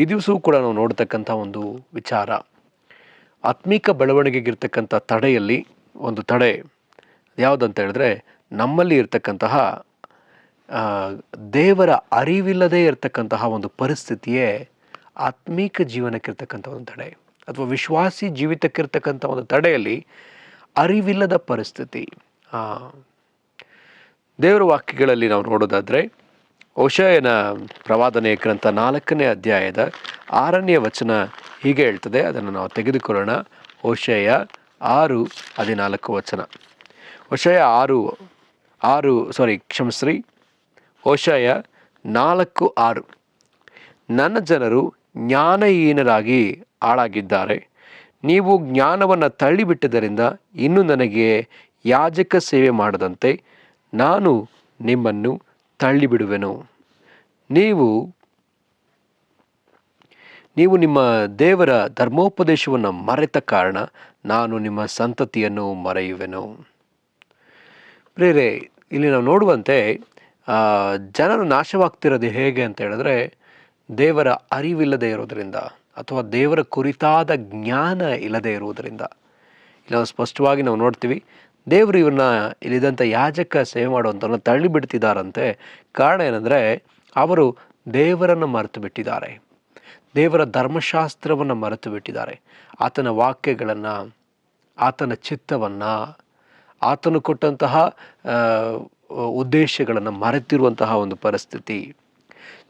ಈ ದಿವಸವೂ ಕೂಡ ನಾವು ನೋಡ್ತಕ್ಕಂಥ ಒಂದು ವಿಚಾರ, ಆತ್ಮಿಕ ಬೆಳವಣಿಗೆಗಿರ್ತಕ್ಕಂಥ ತಡೆಯಲ್ಲಿ ಒಂದು ತಡೆ ಯಾವುದಂತ ಹೇಳಿದ್ರೆ, ನಮ್ಮಲ್ಲಿ ಇರ್ತಕ್ಕಂತಹ ದೇವರ ಅರಿವಿಲ್ಲದೆ ಇರತಕ್ಕಂತಹ ಒಂದು ಪರಿಸ್ಥಿತಿಯೇ ಆತ್ಮೀಕ ಜೀವನಕ್ಕಿರ್ತಕ್ಕಂಥ ಒಂದು ತಡೆ, ಅಥವಾ ವಿಶ್ವಾಸಿ ಜೀವಿತಕ್ಕಿರ್ತಕ್ಕಂಥ ಒಂದು ತಡೆಯಲ್ಲಿ ಅರಿವಿಲ್ಲದ ಪರಿಸ್ಥಿತಿ. ದೇವರ ವಾಕ್ಯಗಳಲ್ಲಿ ನಾವು ನೋಡೋದಾದರೆ, ಹೋಶೇಯನ ಪ್ರವಾದನೆಯ ಗ್ರಂಥ 4ನೇ ಅಧ್ಯಾಯದ 6ನೇ ವಚನ ಹೀಗೆ ಹೇಳ್ತದೆ. ಅದನ್ನು ನಾವು ತೆಗೆದುಕೊಳ್ಳೋಣ. ಹೋಶೇಯ 6:14 ವಚನ. ಹೋಶೇಯ 4:6. ನನ್ನ ಜನರು ಜ್ಞಾನಹೀನರಾಗಿ ಹಾಳಾಗಿದ್ದಾರೆ. ನೀವು ಜ್ಞಾನವನ್ನು ತಳ್ಳಿಬಿಟ್ಟದರಿಂದ ಇನ್ನು ನನಗೆ ಯಾಜಕ ಸೇವೆ ಮಾಡದಂತೆ ನಾನು ನಿಮ್ಮನ್ನು ತಳ್ಳಿಬಿಡುವೆನು. ನೀವು ನಿಮ್ಮ ದೇವರ ಧರ್ಮೋಪದೇಶವನ್ನು ಮರೆತ ಕಾರಣ ನಾನು ನಿಮ್ಮ ಸಂತತಿಯನ್ನು ಮರೆಯುವೆನು. ಪ್ರಿಯರೇ, ಇಲ್ಲಿ ನಾವು ನೋಡುವಂತೆ ಜನರು ನಾಶವಾಗ್ತಿರೋದು ಹೇಗೆ ಅಂತ ಹೇಳಿದ್ರೆ, ದೇವರ ಅರಿವಿಲ್ಲದೆ ಇರೋದರಿಂದ, ಅಥವಾ ದೇವರ ಕುರಿತಾದ ಜ್ಞಾನ ಇಲ್ಲದೆ ಇರುವುದರಿಂದ. ಇಲ್ಲಿ ನಾವು ಸ್ಪಷ್ಟವಾಗಿ ನಾವು ನೋಡ್ತೀವಿ, ದೇವರು ಇವ್ರನ್ನ ಇಲ್ಲಿದ್ದಂಥ ಯಾಜಕ ಸೇವೆ ಮಾಡುವಂಥವ್ರನ್ನ ತಳ್ಳಿಬಿಡ್ತಿದ್ದಾರಂತೆ. ಕಾರಣ ಏನಂದರೆ, ಅವರು ದೇವರನ್ನು ಮರೆತು ಬಿಟ್ಟಿದ್ದಾರೆ, ದೇವರ ಧರ್ಮಶಾಸ್ತ್ರವನ್ನು ಮರೆತು ಬಿಟ್ಟಿದ್ದಾರೆ, ಆತನ ವಾಕ್ಯಗಳನ್ನು, ಆತನ ಚಿತ್ತವನ್ನು, ಆತನು ಕೊಟ್ಟಂತಹ ಉದ್ದೇಶಗಳನ್ನು ಮರೆತಿರುವಂತಹ ಒಂದು ಪರಿಸ್ಥಿತಿ.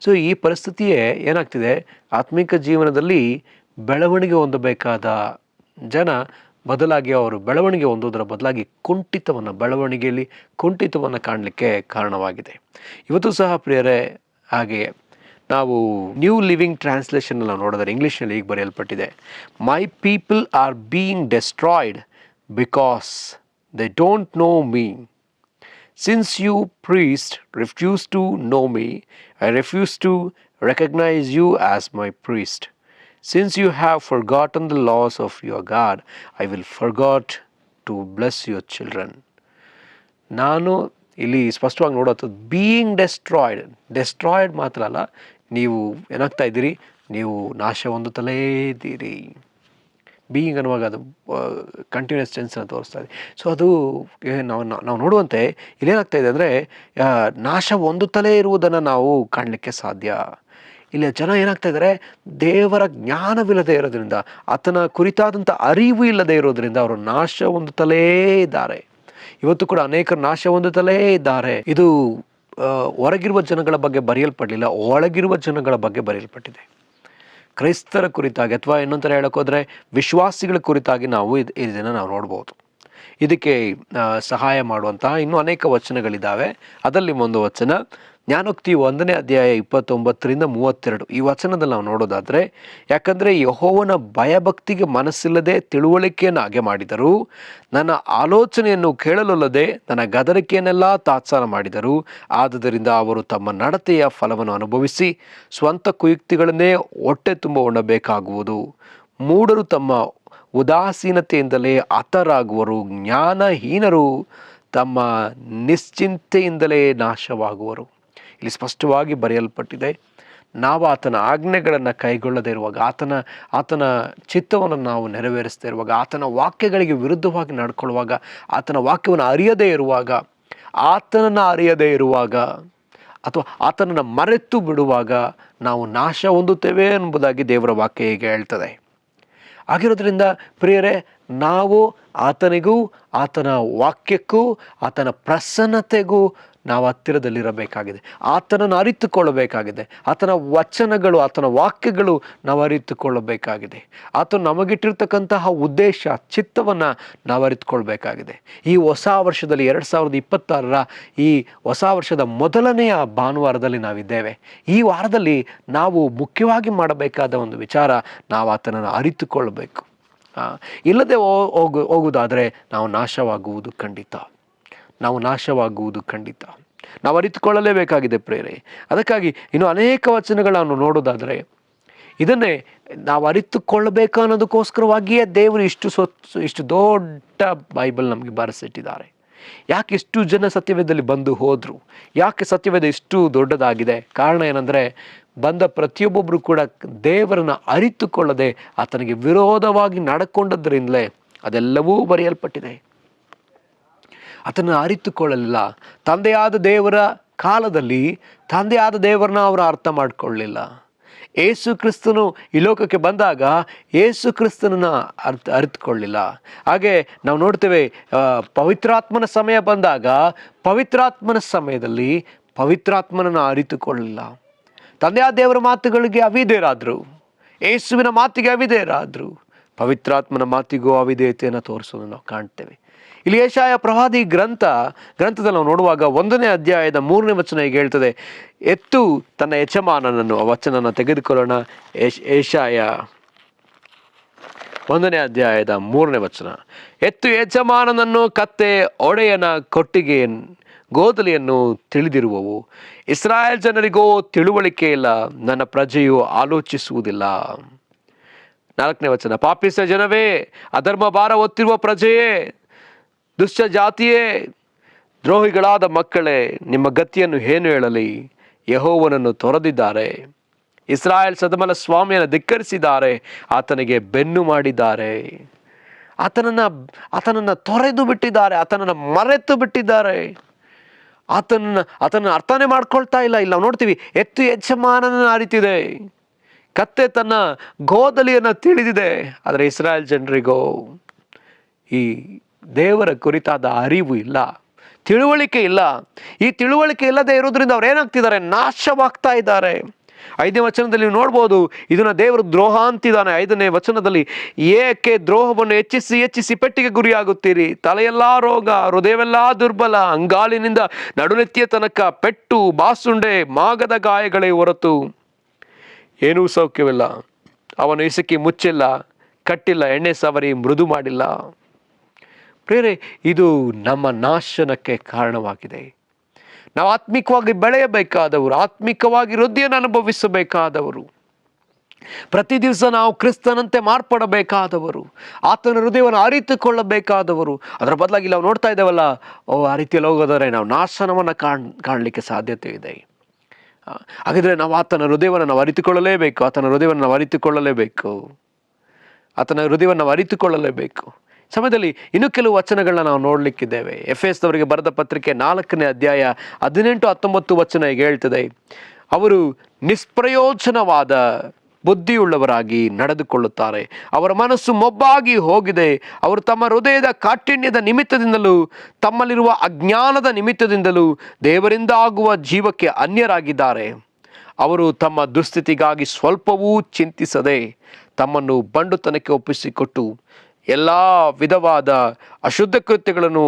ಸೊ ಈ ಪರಿಸ್ಥಿತಿಯೇ ಏನಾಗ್ತಿದೆ, ಆತ್ಮಿಕ ಜೀವನದಲ್ಲಿ ಬೆಳವಣಿಗೆ ಹೊಂದಬೇಕಾದ ಜನ ಬದಲಾಗಿ ಅವರು ಬೆಳವಣಿಗೆ ಹೊಂದೋದರ ಬದಲಾಗಿ ಬೆಳವಣಿಗೆಯಲ್ಲಿ ಕುಂಠಿತವನ್ನು ಕಾಣಲಿಕ್ಕೆ ಕಾರಣವಾಗಿದೆ. ಇವತ್ತು ಸಹ ಪ್ರಿಯರೇ, ಹಾಗೆಯೇ ನಾವು ನ್ಯೂ ಲಿವಿಂಗ್ ಟ್ರಾನ್ಸ್ಲೇಷನ್ ನಾವು ನೋಡಿದರೆ ಇಂಗ್ಲೀಷ್ನಲ್ಲಿ ಹೀಗೆ ಬರೆಯಲ್ಪಟ್ಟಿದೆ, ಮೈ people are being destroyed because they don't know me. Since you priests refuse to know me, I refuse to recognize you as my priest. Since you have forgotten the laws of your God, I will forget to bless your children. ನಾನು ಇಲ್ಲಿ ಸ್ಪಷ್ಟವಾಗಿ ನೋಡೋದು being destroyed ಮಾತ್ರ ಅಲ್ಲ, ನೀವು ಏನಾಗ್ತಾ ಇದ್ದೀರಿ, ನೀವು ನಾಶ ಹೊಂದುತ್ತಲೇ ಇದ್ದೀರಿ. ಬೀಯಿಂಗ್ ಅನ್ನುವಾಗ ಅದು ಕಂಟಿನ್ಯೂಸ್ ಟೆನ್ಸನ್ನು ತೋರಿಸ್ತಾ ಇದೆ. ಸೊ ಅದು ನಾವು ನೋಡುವಂತೆ ಇಲ್ಲೇನಾಗ್ತಾ ಇದೆ ಅಂದರೆ, ನಾಶ ಹೊಂದುತ್ತಲೇ ಇರುವುದನ್ನು ನಾವು ಕಾಣಲಿಕ್ಕೆ ಸಾಧ್ಯ. ಇಲ್ಲಿ ಜನ ಏನಾಗ್ತಾ ಇದ್ದಾರೆ, ದೇವರ ಜ್ಞಾನವಿಲ್ಲದೆ ಇರೋದ್ರಿಂದ, ಆತನ ಕುರಿತಾದಂಥ ಅರಿವು ಇಲ್ಲದೆ ಇರೋದ್ರಿಂದ ಅವರು ನಾಶ ಹೊಂದುತ್ತಲೇ ಇದ್ದಾರೆ. ಇವತ್ತು ಕೂಡ ಅನೇಕರು ನಾಶ ಹೊಂದುತ್ತಲೇ ಇದ್ದಾರೆ. ಇದು ಹೊರಗಿರುವ ಜನಗಳ ಬಗ್ಗೆ ಬರೆಯಲ್ಪಡಲಿಲ್ಲ, ಒಳಗಿರುವ ಜನಗಳ ಬಗ್ಗೆ ಬರೆಯಲ್ಪಟ್ಟಿದೆ. ಕ್ರೈಸ್ತರ ಕುರಿತಾಗಿ, ಅಥವಾ ಇನ್ನೊಂಥರ ಹೇಳೋಕ್ಕೋದ್ರೆ ವಿಶ್ವಾಸಿಗಳ ಕುರಿತಾಗಿ ನಾವು ಇದನ್ನು ನಾವು ನೋಡ್ಬೋದು. ಇದಕ್ಕೆ ಸಹಾಯ ಮಾಡುವಂತಹ ಇನ್ನೂ ಅನೇಕ ವಚನಗಳಿದ್ದಾವೆ. ಅದರಲ್ಲಿ ಒಂದು ವಚನ, ಜ್ಞಾನೋಕ್ತಿ 1ನೇ ಅಧ್ಯಾಯ 29-32. ಈ ವಚನದಲ್ಲಿ ನಾವು ನೋಡೋದಾದರೆ, ಯಾಕಂದರೆ ಯೆಹೋವನ ಭಯಭಕ್ತಿಗೆ ಮನಸ್ಸಿಲ್ಲದೆ ತಿಳುವಳಿಕೆಯನ್ನು ಹಾಗೆ ಮಾಡಿದರು, ನನ್ನ ಆಲೋಚನೆಯನ್ನು ಕೇಳಲೊಲ್ಲದೆ ನನ್ನ ಗದರಿಕೆಯನ್ನೆಲ್ಲ ತಾತ್ಸಾರ ಮಾಡಿದರು. ಆದುದರಿಂದ ಅವರು ತಮ್ಮ ನಡತೆಯ ಫಲವನ್ನು ಅನುಭವಿಸಿ ಸ್ವಂತ ಕುಯುಕ್ತಿಗಳನ್ನೇ ಹೊಟ್ಟೆ ತುಂಬ ಉಣ್ಣಬೇಕಾಗುವುದು. ಮೂಢರು ತಮ್ಮ ಉದಾಸೀನತೆಯಿಂದಲೇ ಹತರಾಗುವರು, ಜ್ಞಾನಹೀನರು ತಮ್ಮ ನಿಶ್ಚಿಂತೆಯಿಂದಲೇ ನಾಶವಾಗುವರು. ಇಲ್ಲಿ ಸ್ಪಷ್ಟವಾಗಿ ಬರೆಯಲ್ಪಟ್ಟಿದೆ, ನಾವು ಆತನ ಆಜ್ಞೆಗಳನ್ನು ಕೈಗೊಳ್ಳದೇ ಇರುವಾಗ, ಆತನ ಚಿತ್ತವನ್ನು ನಾವು ನೆರವೇರಿಸದೇ ಇರುವಾಗ, ಆತನ ವಾಕ್ಯಗಳಿಗೆ ವಿರುದ್ಧವಾಗಿ ನಡ್ಕೊಳ್ಳುವಾಗ, ಆತನ ವಾಕ್ಯವನ್ನು ಅರಿಯದೇ ಇರುವಾಗ, ಅಥವಾ ಆತನನ್ನು ಮರೆತು ಬಿಡುವಾಗ ನಾವು ನಾಶ ಹೊಂದುತ್ತೇವೆ ಎಂಬುದಾಗಿ ದೇವರ ವಾಕ್ಯ ಹೀಗೆ ಹೇಳ್ತದೆ. ಆಗಿರೋದ್ರಿಂದ ಪ್ರಿಯರೇ, ನಾವು ಆತನಿಗೂ, ಆತನ ವಾಕ್ಯಕ್ಕೂ, ಆತನ ಪ್ರಸನ್ನತೆಗೂ ನಾವು ಹತ್ತಿರದಲ್ಲಿರಬೇಕಾಗಿದೆ. ಆತನನ್ನು ಅರಿತುಕೊಳ್ಳಬೇಕಾಗಿದೆ. ಆತನ ವಚನಗಳು, ಆತನ ವಾಕ್ಯಗಳು ನಾವು ಅರಿತುಕೊಳ್ಳಬೇಕಾಗಿದೆ. ಆತನು ನಮಗಿಟ್ಟಿರ್ತಕ್ಕಂತಹ ಉದ್ದೇಶ, ಚಿತ್ತವನ್ನು ನಾವು ಅರಿತುಕೊಳ್ಬೇಕಾಗಿದೆ. ಈ ಹೊಸ ವರ್ಷದಲ್ಲಿ 2026 ಈ ಹೊಸ ವರ್ಷದ ಮೊದಲನೆಯ ಭಾನುವಾರದಲ್ಲಿ ನಾವಿದ್ದೇವೆ. ಈ ವಾರದಲ್ಲಿ ನಾವು ಮುಖ್ಯವಾಗಿ ಮಾಡಬೇಕಾದ ಒಂದು ವಿಚಾರ, ನಾವು ಆತನನ್ನು ಅರಿತುಕೊಳ್ಬೇಕು. ಇಲ್ಲದೆ ಹೋಗುವುದಾದರೆ ನಾವು ನಾಶವಾಗುವುದು ಖಂಡಿತ. ನಾವು ಅರಿತುಕೊಳ್ಳಲೇಬೇಕಾಗಿದೆ ಪ್ರೇರೆ. ಅದಕ್ಕಾಗಿ ಇನ್ನು ಅನೇಕ ವಚನಗಳನ್ನು ನೋಡೋದಾದರೆ, ಇದನ್ನೇ ನಾವು ಅರಿತುಕೊಳ್ಳಬೇಕು ಅನ್ನೋದಕ್ಕೋಸ್ಕರವಾಗಿಯೇ ದೇವರು ಇಷ್ಟು ದೊಡ್ಡ ಬೈಬಲ್ ನಮಗೆ ಬರೆಸಿಟ್ಟಿದ್ದಾರೆ. ಯಾಕೆ ಇಷ್ಟು ಜನ ಸತ್ಯವೇದದಲ್ಲಿ ಬಂದು ಹೋದರು? ಯಾಕೆ ಸತ್ಯವೇದ ಇಷ್ಟು ದೊಡ್ಡದಾಗಿದೆ? ಕಾರಣ ಏನಂದರೆ, ಬಂದ ಪ್ರತಿಯೊಬ್ಬೊಬ್ಬರು ಕೂಡ ದೇವರನ್ನು ಅರಿತುಕೊಳ್ಳದೆ ಆತನಿಗೆ ವಿರೋಧವಾಗಿ ನಡ್ಕೊಂಡದ್ರಿಂದಲೇ ಅದೆಲ್ಲವೂ ಬರೆಯಲ್ಪಟ್ಟಿದೆ. ಆತನ ಅರಿತುಕೊಳ್ಳಲಿಲ್ಲ. ತಂದೆಯಾದ ದೇವರ ಕಾಲದಲ್ಲಿ ತಂದೆಯಾದ ದೇವರನ್ನ ಅವರು ಅರ್ಥ ಮಾಡಿಕೊಳ್ಳಲಿಲ್ಲ. ಯೇಸು ಕ್ರಿಸ್ತನು ಈ ಲೋಕಕ್ಕೆ ಬಂದಾಗ ಯೇಸು ಕ್ರಿಸ್ತನನ್ನ ಅರಿತುಕೊಳ್ಳಲಿಲ್ಲ. ಹಾಗೆ ನಾವು ನೋಡ್ತೇವೆ, ಪವಿತ್ರಾತ್ಮನ ಸಮಯ ಬಂದಾಗ ಪವಿತ್ರಾತ್ಮನ ಸಮಯದಲ್ಲಿ ಪವಿತ್ರಾತ್ಮನನ್ನು ಅರಿತುಕೊಳ್ಳಲಿಲ್ಲ. ತಂದೆಯಾದ ದೇವರ ಮಾತುಗಳಿಗೆ ಅವಿಧೇಯರಾದರು, ಯೇಸುವಿನ ಮಾತಿಗೆ ಅವಿಧೇಯರಾದರು. ಪವಿತ್ರಾತ್ಮನ ಮಾತಿಗೂ ಅವಿಧೇಯತೆಯನ್ನು ತೋರಿಸೋದನ್ನು ನಾವು ಕಾಣ್ತೇವೆ. ಇಲ್ಲಿ ಯೆಶಾಯ ಪ್ರವಾದಿ ಗ್ರಂಥದಲ್ಲಿ ನಾವು ನೋಡುವಾಗ 1ನೇ ಅಧ್ಯಾಯದ 3ನೇ ವಚನ ಹೀಗೆ ಹೇಳ್ತದೆ, ಎತ್ತು ತನ್ನ ಯಜಮಾನನನ್ನು, ಆ ವಚನನ ತೆಗೆದುಕೊಳ್ಳೋಣ. ಯೆಶಾಯ 1ನೇ ಅಧ್ಯಾಯದ 3ನೇ ವಚನ, ಎತ್ತು ಯಜಮಾನನನ್ನು, ಕತ್ತೆ ಒಡೆಯನ ಕೊಟ್ಟಿಗೆ ಗೋದಲಿಯನ್ನು ತಿಳಿದಿರುವವು. ಇಸ್ರಾಯೇಲ್ ಜನರಿಗೋ ತಿಳುವಳಿಕೆ ಇಲ್ಲ, ನನ್ನ ಪ್ರಜೆಯು ಆಲೋಚಿಸುವುದಿಲ್ಲ. 4ನೇ ವಚನ, ಪಾಪಿಷ್ಟ ಜನವೇ, ಅಧರ್ಮ ಭಾರ ಹೊತ್ತಿರುವ ಪ್ರಜೆಯೇ, ದುಷ್ಟ ಜಾತಿಯೇ, ದ್ರೋಹಿಗಳಾದ ಮಕ್ಕಳೇ, ನಿಮ್ಮ ಗತಿಯನ್ನು ಏನು ಹೇಳಲಿ? ಯೆಹೋವನನ್ನು ತೊರೆದಿದ್ದಾರೆ, ಇಸ್ರಾಯೇಲ್ ಸದಮಲ ಸ್ವಾಮಿಯನ್ನು ಧಿಕ್ಕರಿಸಿದ್ದಾರೆ, ಆತನಿಗೆ ಬೆನ್ನು ಮಾಡಿದ್ದಾರೆ, ಆತನನ್ನು ತೊರೆದು ಬಿಟ್ಟಿದ್ದಾರೆ, ಆತನನ್ನು ಮರೆತು ಬಿಟ್ಟಿದ್ದಾರೆ, ಆತನನ್ನು ಅರ್ಥನೇ ಮಾಡ್ಕೊಳ್ತಾ ಇಲ್ಲ. ಇಲ್ಲಿ ನಾವು ನೋಡ್ತೀವಿ, ಎತ್ತು ಯಜಮಾನನ ಅರಿತಿದೆ, ಕತ್ತೆ ತನ್ನ ಗೋದಲಿಯನ್ನು ತಿಳಿದಿದೆ. ಆದರೆ ಇಸ್ರಾಯೇಲ್ ಜನರಿಗೋ ಈ ದೇವರ ಕುರಿತಾದ ಅರಿವು ಇಲ್ಲ, ತಿಳುವಳಿಕೆ ಇಲ್ಲ. ಈ ತಿಳುವಳಿಕೆ ಇಲ್ಲದೆ ಇರೋದ್ರಿಂದ ಅವ್ರು ಏನಾಗ್ತಿದ್ದಾರೆ? ನಾಶವಾಗ್ತಾ ಇದ್ದಾರೆ. 5ನೇ ವಚನದಲ್ಲಿ ನೀವು ನೋಡ್ಬೋದು, ಇದನ್ನ ದೇವರು ದ್ರೋಹ ಅಂತಿದ್ದಾನೆ. 5ನೇ ವಚನದಲ್ಲಿ, ಏಕೆ ದ್ರೋಹವನ್ನು ಹೆಚ್ಚಿಸಿ ಪೆಟ್ಟಿಗೆ ಗುರಿಯಾಗುತ್ತೀರಿ? ತಲೆಯೆಲ್ಲ ರೋಗ, ಹೃದಯವೆಲ್ಲ ದುರ್ಬಲ, ಅಂಗಾಲಿನಿಂದ ನಡುನೆತ್ತಿಯ ತನಕ ಪೆಟ್ಟು, ಬಾಸುಂಡೆ, ಮಾಗದ ಗಾಯಗಳೇ ಹೊರತು ಏನೂ ಸೌಖ್ಯವಿಲ್ಲ. ಅವನು ಇಸಕಿ ಮುಚ್ಚಿಲ್ಲ, ಕಟ್ಟಿಲ್ಲ, ಎಣ್ಣೆ ಸವರಿ ಮೃದು ಮಾಡಿಲ್ಲ. ಪ್ರೇರೆ, ಇದು ನಮ್ಮ ನಾಶನಕ್ಕೆ ಕಾರಣವಾಗಿದೆ. ನಾವು ಆತ್ಮಿಕವಾಗಿ ಬೆಳೆಯಬೇಕಾದವರು, ಆತ್ಮಿಕವಾಗಿ ವೃದ್ಧಿಯನ್ನು ಅನುಭವಿಸಬೇಕಾದವರು, ಪ್ರತಿ ದಿವಸ ನಾವು ಕ್ರಿಸ್ತನಂತೆ ಮಾರ್ಪಡಬೇಕಾದವರು, ಆತನ ಹೃದಯವನ್ನು ಅರಿತುಕೊಳ್ಳಬೇಕಾದವರು. ಅದರ ಬದಲಾಗಿ ನಾವು ನೋಡ್ತಾ ಇದ್ದೇವಲ್ಲ, ಆ ರೀತಿಯಲ್ಲಿ ಹೋಗೋದಾದ್ರೆ ನಾವು ನಾಶನವನ್ನು ಕಾಣಲಿಕ್ಕೆ ಸಾಧ್ಯತೆ ಇದೆ. ಹಾಗಿದ್ರೆ ನಾವು ಆತನ ಹೃದಯವನ್ನು ನಾವು ಅರಿತುಕೊಳ್ಳಲೇಬೇಕು, ಆತನ ಹೃದಯವನ್ನು ನಾವು ಅರಿತುಕೊಳ್ಳಲೇಬೇಕು, ಆತನ ಹೃದಯವನ್ನು ನಾವು ಅರಿತುಕೊಳ್ಳಲೇಬೇಕು. ಸಮಯದಲ್ಲಿ ಇನ್ನೂ ಕೆಲವು ವಚನಗಳನ್ನ ನಾವು ನೋಡಲಿಕ್ಕಿದ್ದೇವೆ. ಎಫೆಸದವರಿಗೆ ಬರೆದ ಪತ್ರಿಕೆ 4ನೇ ಅಧ್ಯಾಯ 18-19 ವಚನ ಹೀಗೆ ಹೇಳ್ತದೆ, ಅವರು ನಿಷ್ಪ್ರಯೋಜನವಾದ ಬುದ್ಧಿಯುಳ್ಳವರಾಗಿ ನಡೆದುಕೊಳ್ಳುತ್ತಾರೆ, ಅವರ ಮನಸ್ಸು ಮೊಬ್ಬಾಗಿ ಹೋಗಿದೆ, ಅವರು ತಮ್ಮ ಹೃದಯದ ಕಾಠಿಣ್ಯದ ನಿಮಿತ್ತದಿಂದಲೂ ತಮ್ಮಲ್ಲಿರುವ ಅಜ್ಞಾನದ ನಿಮಿತ್ತದಿಂದಲೂ ದೇವರಿಂದ ಆಗುವ ಜೀವಕ್ಕೆ ಅನ್ಯರಾಗಿದ್ದಾರೆ. ಅವರು ತಮ್ಮ ದುಸ್ಥಿತಿಗಾಗಿ ಸ್ವಲ್ಪವೂ ಚಿಂತಿಸದೆ ತಮ್ಮನ್ನು ಬಂಡುತನಕ್ಕೆ ಒಪ್ಪಿಸಿಕೊಟ್ಟು ಎಲ್ಲ ವಿಧವಾದ ಅಶುದ್ಧ ಕೃತ್ಯಗಳನ್ನು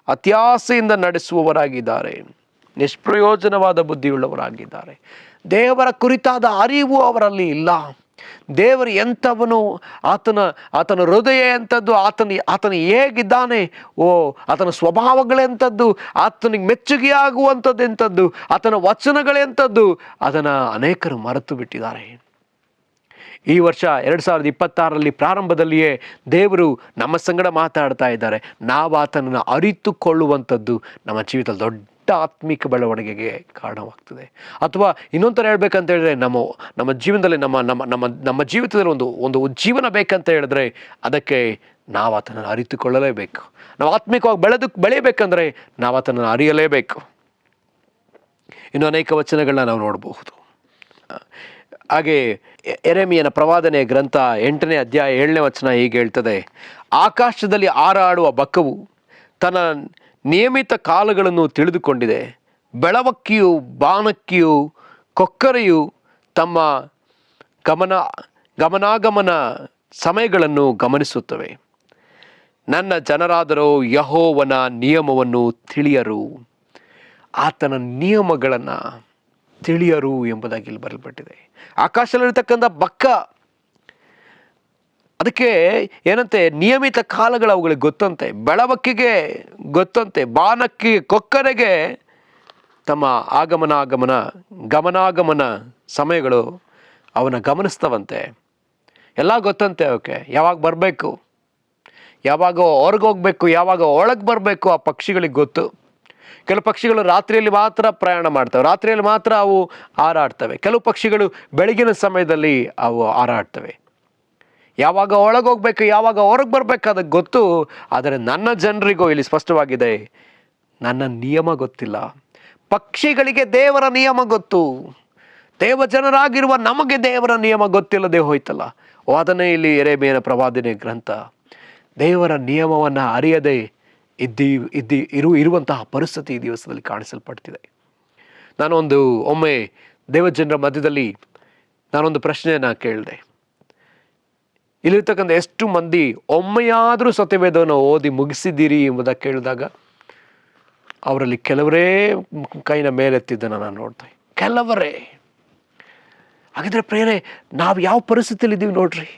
ಅತ್ಯಾಸೆಯಿಂದ ನಡೆಸುವವರಾಗಿದ್ದಾರೆ, ನಿಷ್ಪ್ರಯೋಜನವಾದ ಬುದ್ಧಿಯುಳ್ಳವರಾಗಿದ್ದಾರೆ. ದೇವರ ಕುರಿತಾದ ಅರಿವು ಅವರಲ್ಲಿ ಇಲ್ಲ. ದೇವರು ಎಂಥವನು, ಆತನ ಹೃದಯ ಎಂಥದ್ದು, ಆತನ ಹೇಗಿದ್ದಾನೆ, ಆತನ ಸ್ವಭಾವಗಳೆಂಥದ್ದು, ಆತನಿಗೆ ಮೆಚ್ಚುಗೆಯಾಗುವಂಥದ್ದು ಎಂಥದ್ದು, ಆತನ ವಚನಗಳೆಂಥದ್ದು, ಅದನ್ನು ಅನೇಕರು ಮರೆತು ಬಿಟ್ಟಿದ್ದಾರೆ. ಈ ವರ್ಷ 2026ರಲ್ಲಿ ಪ್ರಾರಂಭದಲ್ಲಿಯೇ ದೇವರು ನಮ್ಮ ಸಂಗಡ ಮಾತಾಡ್ತಾ ಇದ್ದಾರೆ. ನಾವು ಆತನನ್ನು ಅರಿತುಕೊಳ್ಳುವಂಥದ್ದು ನಮ್ಮ ಜೀವಿತದಲ್ಲಿ ದೊಡ್ಡ ಆತ್ಮಿಕ ಬೆಳವಣಿಗೆಗೆ ಕಾರಣವಾಗ್ತದೆ. ಅಥವಾ ಇನ್ನೊಂದು ಥರ ಹೇಳ್ಬೇಕಂತ ಹೇಳಿದ್ರೆ, ನಮ್ಮ ಜೀವನದಲ್ಲಿ ನಮ್ಮ ಜೀವಿತದಲ್ಲಿ ಒಂದು ಉಜ್ಜೀವನ ಬೇಕಂತ ಹೇಳಿದ್ರೆ ಅದಕ್ಕೆ ನಾವು ಆತನನ್ನು ಅರಿತುಕೊಳ್ಳಲೇಬೇಕು. ನಾವು ಆತ್ಮಿಕವಾಗಿ ಬೆಳೆಯಬೇಕಂದ್ರೆ ನಾವು ಆತನನ್ನು ಅರಿಯಲೇಬೇಕು. ಇನ್ನು ಅನೇಕ ವಚನಗಳನ್ನ ನಾವು ನೋಡಬಹುದು. ಹಾಗೆ ಯೆರೆಮೀಯನ ಪ್ರವಾದನೆಯ ಗ್ರಂಥ 8ನೇ ಅಧ್ಯಾಯ 7ನೇ ವಚನ ಹೀಗೆ ಹೇಳ್ತದೆ, ಆಕಾಶದಲ್ಲಿ ಹಾರಾಡುವ ಬಕ್ಕವು ತನ್ನ ನಿಯಮಿತ ಕಾಲಗಳನ್ನು ತಿಳಿದುಕೊಂಡಿದೆ, ಬೆಳವಕ್ಕಿಯು, ಬಾನಕ್ಕಿಯು, ಕೊಕ್ಕರೆಯು ತಮ್ಮ ಗಮನಾಗಮನ ಸಮಯಗಳನ್ನು ಗಮನಿಸುತ್ತವೆ. ನನ್ನ ಜನರಾದರೋ ಯೆಹೋವನ ನಿಯಮವನ್ನು ತಿಳಿಯರು, ಆತನ ನಿಯಮಗಳನ್ನು ತಿಳಿಯರು ಎಂಬುದಾಗಿ ಇಲ್ಲಿ ಬರೆಯಲ್ಪಟ್ಟಿದೆ. ಆಕಾಶದಲ್ಲಿರ್ತಕ್ಕಂಥ ಬಕ್ಕ, ಅದಕ್ಕೆ ಏನಂತೆ, ನಿಯಮಿತ ಕಾಲಗಳು ಅವುಗಳಿಗೆ ಗೊತ್ತಂತೆ, ಬೆಳವಕ್ಕಿಗೆ ಗೊತ್ತಂತೆ, ಬಾನಕ್ಕಿ, ಕೊಕ್ಕರೆಗೆ ತಮ್ಮ ಗಮನಾಗಮನ ಸಮಯಗಳು ಅವನ ಗಮನಿಸ್ತವಂತೆ. ಎಲ್ಲ ಗೊತ್ತಂತೆ ಅವಕ್ಕೆ, ಯಾವಾಗ ಬರಬೇಕು, ಯಾವಾಗ ಹೊರಗೆ ಹೋಗ್ಬೇಕು, ಯಾವಾಗ ಒಳಗೆ ಬರಬೇಕು, ಆ ಪಕ್ಷಿಗಳಿಗೆ ಗೊತ್ತು. ಕೆಲವು ಪಕ್ಷಿಗಳು ರಾತ್ರಿಯಲ್ಲಿ ಮಾತ್ರ ಪ್ರಯಾಣ ಮಾಡ್ತವೆ, ರಾತ್ರಿಯಲ್ಲಿ ಮಾತ್ರ ಅವು ಹಾರಾಡ್ತವೆ. ಕೆಲವು ಪಕ್ಷಿಗಳು ಬೆಳಗಿನ ಸಮಯದಲ್ಲಿ ಅವು ಹಾರಾಡ್ತವೆ. ಯಾವಾಗ ಒಳಗೋಗ್ಬೇಕು, ಯಾವಾಗ ಹೊರಗೆ ಬರಬೇಕಾದ ಗೊತ್ತು. ಆದರೆ ನನ್ನ ಜನರಿಗೂ ಇಲ್ಲಿ ಸ್ಪಷ್ಟವಾಗಿದೆ, ನನ್ನ ನಿಯಮ ಗೊತ್ತಿಲ್ಲ. ಪಕ್ಷಿಗಳಿಗೆ ದೇವರ ನಿಯಮ ಗೊತ್ತು, ದೇವ ಜನರಾಗಿರುವ ನಮಗೆ ದೇವರ ನಿಯಮ ಗೊತ್ತಿಲ್ಲದೆ ಹೋಯ್ತಲ್ಲ. ಅದನ್ನೇ ಇಲ್ಲಿ ಯೆರೆಮೀಯನ ಪ್ರವಾದನೆ ಗ್ರಂಥ ದೇವರ ನಿಯಮವನ್ನು ಅರಿಯದೆ ಇರುವಂತಹ ಪರಿಸ್ಥಿತಿ ಈ ದಿವಸದಲ್ಲಿ ಕಾಣಿಸಲ್ಪಡ್ತಿದೆ. ಒಮ್ಮೆ ದೇವಜನರ ಮಧ್ಯದಲ್ಲಿ ನಾನೊಂದು ಪ್ರಶ್ನೆಯನ್ನು ಕೇಳಿದೆ. ಇಲ್ಲಿರ್ತಕ್ಕಂಥ ಎಷ್ಟು ಮಂದಿ ಒಮ್ಮೆಯಾದರೂ ಸತ್ಯವೇದವನ್ನು ಓದಿ ಮುಗಿಸಿದ್ದೀರಿ ಎಂಬುದಾಗಿ ಕೇಳಿದಾಗ ಅವರಲ್ಲಿ ಕೆಲವರೇ ಕೈನ ಮೇಲೆತ್ತಿದ್ದನ್ನು ನಾನು ನೋಡ್ತೇನೆ, ಕೆಲವರೇ. ಹಾಗಿದ್ರೆ ಪ್ರೇರೆ, ನಾವು ಯಾವ ಪರಿಸ್ಥಿತಿಯಲ್ಲಿ ಇದ್ದೀವಿ ನೋಡ್ರಿ,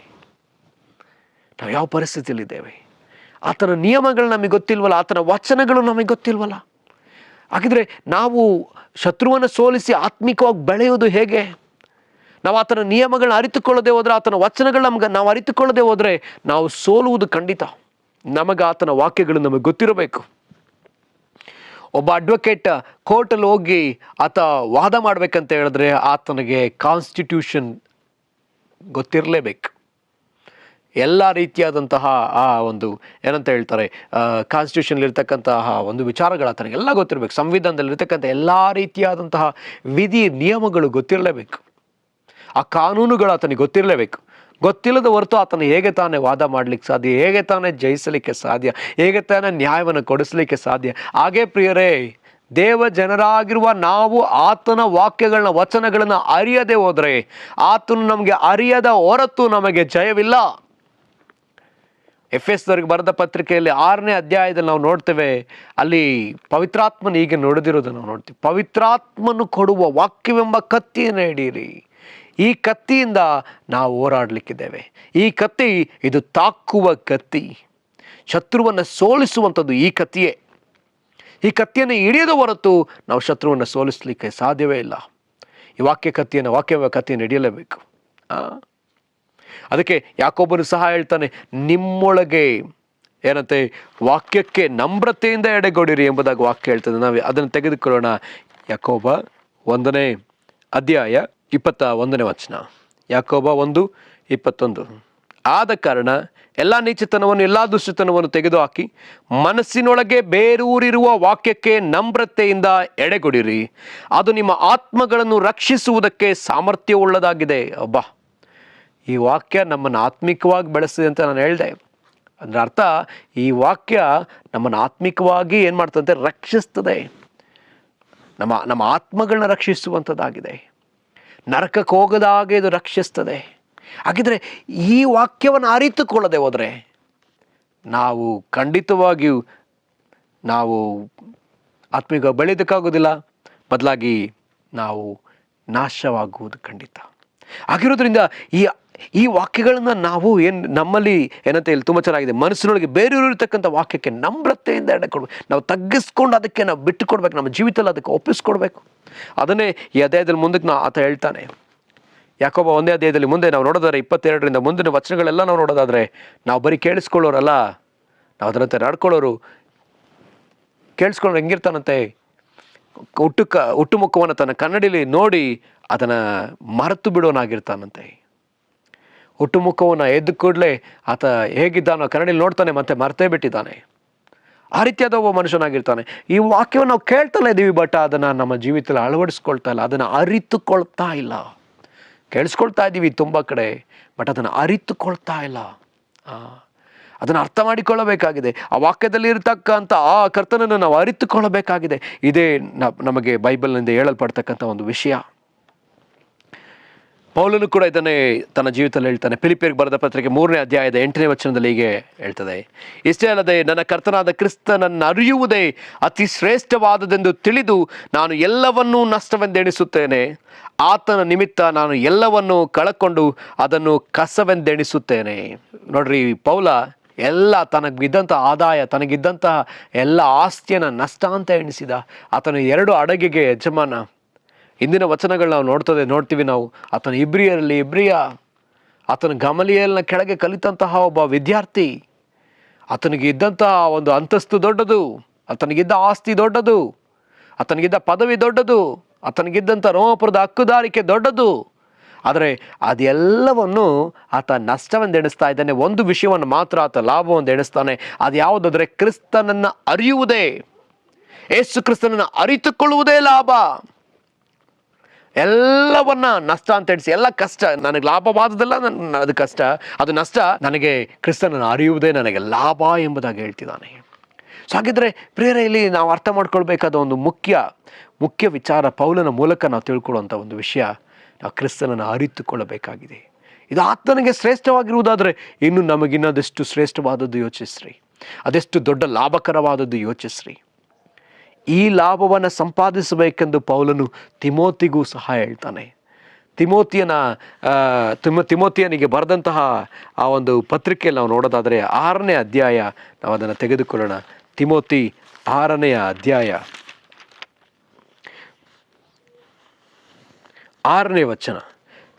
ನಾವು ಯಾವ ಪರಿಸ್ಥಿತಿಯಲ್ಲಿದ್ದೇವೆ. ಆತನ ನಿಯಮಗಳು ನಮಗೆ ಗೊತ್ತಿಲ್ವಲ್ಲ, ಆತನ ವಚನಗಳು ನಮಗೆ ಗೊತ್ತಿಲ್ವಲ್ಲ. ಹಾಗಿದ್ರೆ ನಾವು ಶತ್ರುವನ್ನು ಸೋಲಿಸಿ ಆತ್ಮಿಕವಾಗಿ ಬೆಳೆಯೋದು ಹೇಗೆ? ನಾವು ಆತನ ನಿಯಮಗಳನ್ನ ಅರಿತುಕೊಳ್ಳದೆ ಹೋದರೆ, ಆತನ ವಚನಗಳು ನಾವು ಅರಿತುಕೊಳ್ಳದೆ ಹೋದರೆ ನಾವು ಸೋಲುವುದು ಖಂಡಿತ. ನಮಗೆ ಆತನ ವಾಕ್ಯಗಳು ನಮಗೆ ಗೊತ್ತಿರಬೇಕು. ಒಬ್ಬ ಅಡ್ವೊಕೇಟ್ ಕೋರ್ಟಲ್ಲಿ ಹೋಗಿ ಆತ ವಾದ ಮಾಡಬೇಕಂತ ಹೇಳಿದ್ರೆ ಆತನಿಗೆ ಕಾನ್ಸ್ಟಿಟ್ಯೂಷನ್ ಗೊತ್ತಿರಲೇಬೇಕು. ಎಲ್ಲ ರೀತಿಯಾದಂತಹ ಆ ಒಂದು ಏನಂತ ಹೇಳ್ತಾರೆ, ಕಾನ್ಸ್ಟಿಟ್ಯೂಷನ್ ಇರ್ತಕ್ಕಂತಹ ಒಂದು ವಿಚಾರಗಳು ಆತನಿಗೆಲ್ಲ ಗೊತ್ತಿರಬೇಕು. ಸಂವಿಧಾನದಲ್ಲಿರ್ತಕ್ಕಂಥ ಎಲ್ಲ ರೀತಿಯಾದಂತಹ ವಿಧಿ ನಿಯಮಗಳು ಗೊತ್ತಿರಲೇಬೇಕು. ಆ ಕಾನೂನುಗಳು ಆತನಿಗೆ ಗೊತ್ತಿರಲೇಬೇಕು. ಗೊತ್ತಿಲ್ಲದ ಹೊರತು ಆತನ ಹೇಗೆ ತಾನೇ ವಾದ ಮಾಡಲಿಕ್ಕೆ ಸಾಧ್ಯ, ಹೇಗೆ ತಾನೇ ಜಯಿಸಲಿಕ್ಕೆ ಸಾಧ್ಯ, ಹೇಗೆ ತಾನೇ ನ್ಯಾಯವನ್ನು ಕೊಡಿಸಲಿಕ್ಕೆ ಸಾಧ್ಯ? ಹಾಗೇ ಪ್ರಿಯರೇ, ದೇವ ಜನರಾಗಿರುವ ನಾವು ಆತನ ವಾಕ್ಯಗಳನ್ನ ವಚನಗಳನ್ನು ಅರಿಯದೆ ಹೋದರೆ, ಆತನು ನಮಗೆ ಅರಿಯದ ಹೊರತು ನಮಗೆ ಜಯವಿಲ್ಲ. ಎಫೆಸದವರಿಗೆ ಬರೆದ ಪತ್ರಿಕೆಯಲ್ಲಿ 6ನೇ ಅಧ್ಯಾಯದಲ್ಲಿ ನಾವು ನೋಡ್ತೇವೆ, ಅಲ್ಲಿ ಪವಿತ್ರಾತ್ಮನ ಹೀಗೆ ನುಡಿದಿರೋದನ್ನು ನಾವು ನೋಡ್ತೀವಿ. ಪವಿತ್ರಾತ್ಮನು ಕೊಡುವ ವಾಕ್ಯವೆಂಬ ಕತ್ತಿಯನ್ನು ಹಿಡೀರಿ. ಈ ಕತ್ತಿಯಿಂದ ನಾವು ಹೋರಾಡಲಿಕ್ಕಿದ್ದೇವೆ. ಈ ಕತ್ತಿ ಇದು ತಾಕುವ ಕತ್ತಿ, ಶತ್ರುವನ್ನು ಸೋಲಿಸುವಂಥದ್ದು ಈ ಕತ್ತಿಯೇ. ಈ ಕತ್ತಿಯನ್ನು ಹಿಡಿಯದ ಹೊರತು ನಾವು ಶತ್ರುವನ್ನು ಸೋಲಿಸಲಿಕ್ಕೆ ಸಾಧ್ಯವೇ ಇಲ್ಲ. ಈ ವಾಕ್ಯವ ಕತ್ತಿಯನ್ನು ಹಿಡಿಯಲೇಬೇಕು. ಅದಕ್ಕೆ ಯಾಕೋಬನು ಸಹ ಹೇಳ್ತಾನೆ, ನಿಮ್ಮೊಳಗೆ ಏನಂತೆ ವಾಕ್ಯಕ್ಕೆ ನಮ್ರತೆಯಿಂದ ಎಡೆಗೊಡಿರಿ ಎಂಬುದಾಗಿ ವಾಕ್ಯ ಹೇಳ್ತದೆ. ನಾವು ಅದನ್ನು ತೆಗೆದುಕೊಳ್ಳೋಣ. ಯಾಕೋಬ 1ನೇ ಅಧ್ಯಾಯ 21ನೇ ವಚನ. ಯಾಕೋಬ 1:21. ಆದ ಕಾರಣ ಎಲ್ಲ ನೀಚತನವನ್ನು ಎಲ್ಲ ದುಷ್ಟತನವನ್ನು ತೆಗೆದುಹಾಕಿ ಮನಸ್ಸಿನೊಳಗೆ ಬೇರೂರಿರುವ ವಾಕ್ಯಕ್ಕೆ ನಮ್ರತೆಯಿಂದ ಎಡೆಗೊಡಿರಿ. ಅದು ನಿಮ್ಮ ಆತ್ಮಗಳನ್ನು ರಕ್ಷಿಸುವುದಕ್ಕೆ ಸಾಮರ್ಥ್ಯವುಳ್ಳದಾಗಿದೆ. ಅಬ್ಬಾ, ಈ ವಾಕ್ಯ ನಮ್ಮನ್ನು ಆತ್ಮಿಕವಾಗಿ ಬೆಳೆಸಿದೆ ಅಂತ ನಾನು ಹೇಳಿದೆ. ಅದರ ಅರ್ಥ, ಈ ವಾಕ್ಯ ನಮ್ಮನ್ನು ಆತ್ಮಿಕವಾಗಿ ಏನು ಮಾಡ್ತಂತೆ, ರಕ್ಷಿಸ್ತದೆ. ನಮ್ಮ ಆತ್ಮಗಳನ್ನ ರಕ್ಷಿಸುವಂಥದ್ದಾಗಿದೆ. ನರಕಕ್ಕೆ ಹೋಗದ ಹಾಗೆ ಇದು ರಕ್ಷಿಸ್ತದೆ. ಹಾಗಿದ್ರೆ ಈ ವಾಕ್ಯವನ್ನು ಅರಿತುಕೊಳ್ಳದೆ ಹೋದರೆ ನಾವು ಖಂಡಿತವಾಗಿಯೂ ನಾವು ಆತ್ಮಿಕ ಬೆಳೆಯೋದಕ್ಕಾಗೋದಿಲ್ಲ, ಬದಲಾಗಿ ನಾವು ನಾಶವಾಗುವುದು ಖಂಡಿತ. ಆಗಿರೋದ್ರಿಂದ ಈ ವಾಕ್ಯಗಳನ್ನು ನಾವು ನಮ್ಮಲ್ಲಿ ಏನಂತ ಹೇಳಿ ತುಂಬ ಚೆನ್ನಾಗಿದೆ, ಮನಸ್ಸಿನೊಳಗೆ ಬೇರೆಯವರಿರ್ತಕ್ಕಂಥ ವಾಕ್ಯಕ್ಕೆ ನಮ್ರತೆಯಿಂದ ಎಡೆಕೊಡ್ಬೇಕು. ನಾವು ತಗ್ಗಿಸ್ಕೊಂಡು ಅದಕ್ಕೆ ನಾವು ಬಿಟ್ಟು ಕೊಡ್ಬೇಕು, ನಮ್ಮ ಜೀವಿತದಲ್ಲಿ ಅದಕ್ಕೆ ಒಪ್ಪಿಸ್ಕೊಡ್ಬೇಕು. ಅದನ್ನೇ ಈ ಅಧ್ಯಾಯದಲ್ಲಿ ಮುಂದಕ್ಕೆ ಆತ ಹೇಳ್ತಾನೆ. ಯಾಕೋಬ 1ನೇ ಅಧ್ಯಾಯದಲ್ಲಿ ಮುಂದೆ ನಾವು ನೋಡೋದಾದ್ರೆ 22ರಿಂದ ಮುಂದಿನ ವಚನಗಳೆಲ್ಲ ನಾವು ನೋಡೋದಾದ್ರೆ, ನಾವು ಬರೀ ಕೇಳಿಸ್ಕೊಳ್ಳೋರಲ್ಲ, ನಾವು ಅದರಂತೆ ನಡ್ಕೊಳ್ಳೋರು. ಕೇಳಿಸ್ಕೊಂಡು ಹೆಂಗಿರ್ತಾನಂತೆ, ಹುಟ್ಟು ಮುಖವನ್ನು ತನ್ನ ಕನ್ನಡಿಲಿ ನೋಡಿ ಅದನ್ನು ಮರೆತು ಬಿಡೋನಾಗಿರ್ತಾನಂತೆ. ಹುಟ್ಟು ಮುಖವನ್ನು ಎದ್ದು ಕೂಡಲೇ ಆತ ಹೇಗಿದ್ದಾನೋ ಕನ್ನಡಿಲಿ ನೋಡ್ತಾನೆ, ಮತ್ತೆ ಮರ್ತೇ ಬಿಟ್ಟಿದ್ದಾನೆ. ಆ ರೀತಿಯಾದ ಒಬ್ಬ ಮನುಷ್ಯನಾಗಿರ್ತಾನೆ. ಈ ವಾಕ್ಯವನ್ನು ನಾವು ಕೇಳ್ತಲೇ ಇದ್ದೀವಿ, ಬಟ್ ಅದನ್ನು ನಮ್ಮ ಜೀವಿತದಲ್ಲಿ ಅಳವಡಿಸ್ಕೊಳ್ತಾ ಇಲ್ಲ, ಅದನ್ನು ಅರಿತುಕೊಳ್ತಾ ಇಲ್ಲ. ಕೇಳಿಸ್ಕೊಳ್ತಾ ಇದ್ದೀವಿ ತುಂಬ ಕಡೆ, ಬಟ್ ಅದನ್ನು ಅರಿತುಕೊಳ್ತಾ ಇಲ್ಲ. ಅದನ್ನು ಅರ್ಥ ಮಾಡಿಕೊಳ್ಳಬೇಕಾಗಿದೆ. ಆ ವಾಕ್ಯದಲ್ಲಿ ಇರತಕ್ಕಂಥ ಆ ಕರ್ತನನ್ನು ನಾವು ಅರಿತುಕೊಳ್ಳಬೇಕಾಗಿದೆ. ಇದೇ ನಮಗೆ ಬೈಬಲ್ನಿಂದ ಹೇಳಲ್ಪಡ್ತಕ್ಕಂಥ ಒಂದು ವಿಷಯ. ಪೌಲನು ಕೂಡ ಇದನ್ನೇ ತನ್ನ ಜೀವಿತದಲ್ಲಿ ಹೇಳ್ತಾನೆ. ಫಿಲಿಪ್ಪಿಯರಿಗೆ ಬರೆದ ಪತ್ರಿಕೆ 3ನೇ ಅಧ್ಯಾಯದ 8ನೇ ವಚನದಲ್ಲಿ ಹೀಗೆ ಹೇಳ್ತದೆ, ಇಷ್ಟೇ ಅಲ್ಲದೆ ನನ್ನ ಕರ್ತನಾದ ಕ್ರಿಸ್ತನನ್ನು ಅರಿಯುವುದೇ ಅತಿ ಶ್ರೇಷ್ಠವಾದದೆಂದು ತಿಳಿದು ನಾನು ಎಲ್ಲವನ್ನೂ ನಷ್ಟವೆಂದೆಣಿಸುತ್ತೇನೆ. ಆತನ ನಿಮಿತ್ತ ನಾನು ಎಲ್ಲವನ್ನೂ ಕಳಕೊಂಡು ಅದನ್ನು ಕಸವೆಂದೆಣಿಸುತ್ತೇನೆ. ನೋಡ್ರಿ, ಪೌಲ ಎಲ್ಲ ತನಗಿದ್ದಂಥ ಆದಾಯ, ತನಗಿದ್ದಂತಹ ಎಲ್ಲ ಆಸ್ತಿಯನ್ನು ನಷ್ಟ ಅಂತ ಎಣಿಸಿದ. ಆತನ 2 ಹಡಗಿಗೆ ಯಜಮಾನ. ಇಂದಿನ ವಚನಗಳು ನಾವು ನೋಡ್ತೀವಿ ನಾವು. ಆತನ ಇಬ್ರಿಯ, ಆತನ ಗಮಲಿಯಲ್ನ ಕೆಳಗೆ ಕಲಿತಂತಹ ಒಬ್ಬ ವಿದ್ಯಾರ್ಥಿ. ಆತನಿಗೆ ಇದ್ದಂತಹ ಒಂದು ಅಂತಸ್ತು ದೊಡ್ಡದು, ಆತನಿಗಿದ್ದ ಆಸ್ತಿ ದೊಡ್ಡದು. ಆತನಿಗಿದ್ದ ಪದವಿ ದೊಡ್ಡದು, ಆತನಿಗಿದ್ದಂಥ ರೋಮಪುರದ ಹಕ್ಕುದಾರಿಕೆ ದೊಡ್ಡದು. ಆದರೆ ಅದೆಲ್ಲವನ್ನು ಆತ ನಷ್ಟವೆಂದು ಎಣಿಸ್ತಾ ಇದ್ದಾನೆ. ಒಂದು ವಿಷಯವನ್ನು ಮಾತ್ರ ಆತ ಲಾಭವೆಂದು ಎಣಿಸ್ತಾನೆ. ಅದು ಯಾವುದಾದರೆ ಕ್ರಿಸ್ತನನ್ನು ಅರಿಯುವುದೇ, ಯೇಸು ಕ್ರಿಸ್ತನನ್ನು ಅರಿತುಕೊಳ್ಳುವುದೇ ಲಾಭ. ಎಲ್ಲವನ್ನ ನಷ್ಟ ಅಂತ ಎಣಿಸಿ, ಎಲ್ಲ ಕಷ್ಟ, ನನಗೆ ಲಾಭವಾದದೆಲ್ಲ ಅದು ಕಷ್ಟ, ಅದು ನಷ್ಟ, ನನಗೆ ಕ್ರಿಸ್ತನನ್ನು ಅರಿಯುವುದೇ ನನಗೆ ಲಾಭ ಎಂಬುದಾಗಿ ಹೇಳ್ತಿದ್ದಾನೆ. ಸೊ ಹಾಗಿದ್ರೆ ಪ್ರಿಯರೇ, ಇಲ್ಲಿ ನಾವು ಅರ್ಥ ಮಾಡ್ಕೊಳ್ಬೇಕಾದ ಒಂದು ಮುಖ್ಯ ವಿಚಾರ, ಪೌಲನ ಮೂಲಕ ನಾವು ತಿಳ್ಕೊಳ್ಳುವಂಥ ಒಂದು ವಿಷಯ, ನಾವು ಕ್ರಿಸ್ತನನ್ನು ಅರಿತುಕೊಳ್ಳಬೇಕಾಗಿದೆ. ಇದು ಆತನಿಗೆ ಶ್ರೇಷ್ಠವಾಗಿರುವುದಾದರೆ ಇನ್ನು ನಮಗಿನ್ನದೆಷ್ಟು ಶ್ರೇಷ್ಠವಾದದ್ದು ಯೋಚಿಸ್ರಿ, ಅದೆಷ್ಟು ದೊಡ್ಡ ಲಾಭಕರವಾದದ್ದು ಯೋಚಿಸ್ರಿ. ಈ ಲಾಭವನ್ನು ಸಂಪಾದಿಸಬೇಕೆಂದು ಪೌಲನು ತಿಮೋತಿಗೂ ಸಹ ಹೇಳ್ತಾನೆ. ತಿಮೋತಿಯನಿಗೆ ಬರೆದಂತಹ ಆ ಒಂದು ಪತ್ರಿಕೆಯಲ್ಲಿ ನಾವು ನೋಡೋದಾದರೆ 6ನೇ ಅಧ್ಯಾಯ, ನಾವು ಅದನ್ನು ತೆಗೆದುಕೊಳ್ಳೋಣ. ತಿಮೋತಿ 6ನೇ ಅಧ್ಯಾಯ 6ನೇ ವಚನ.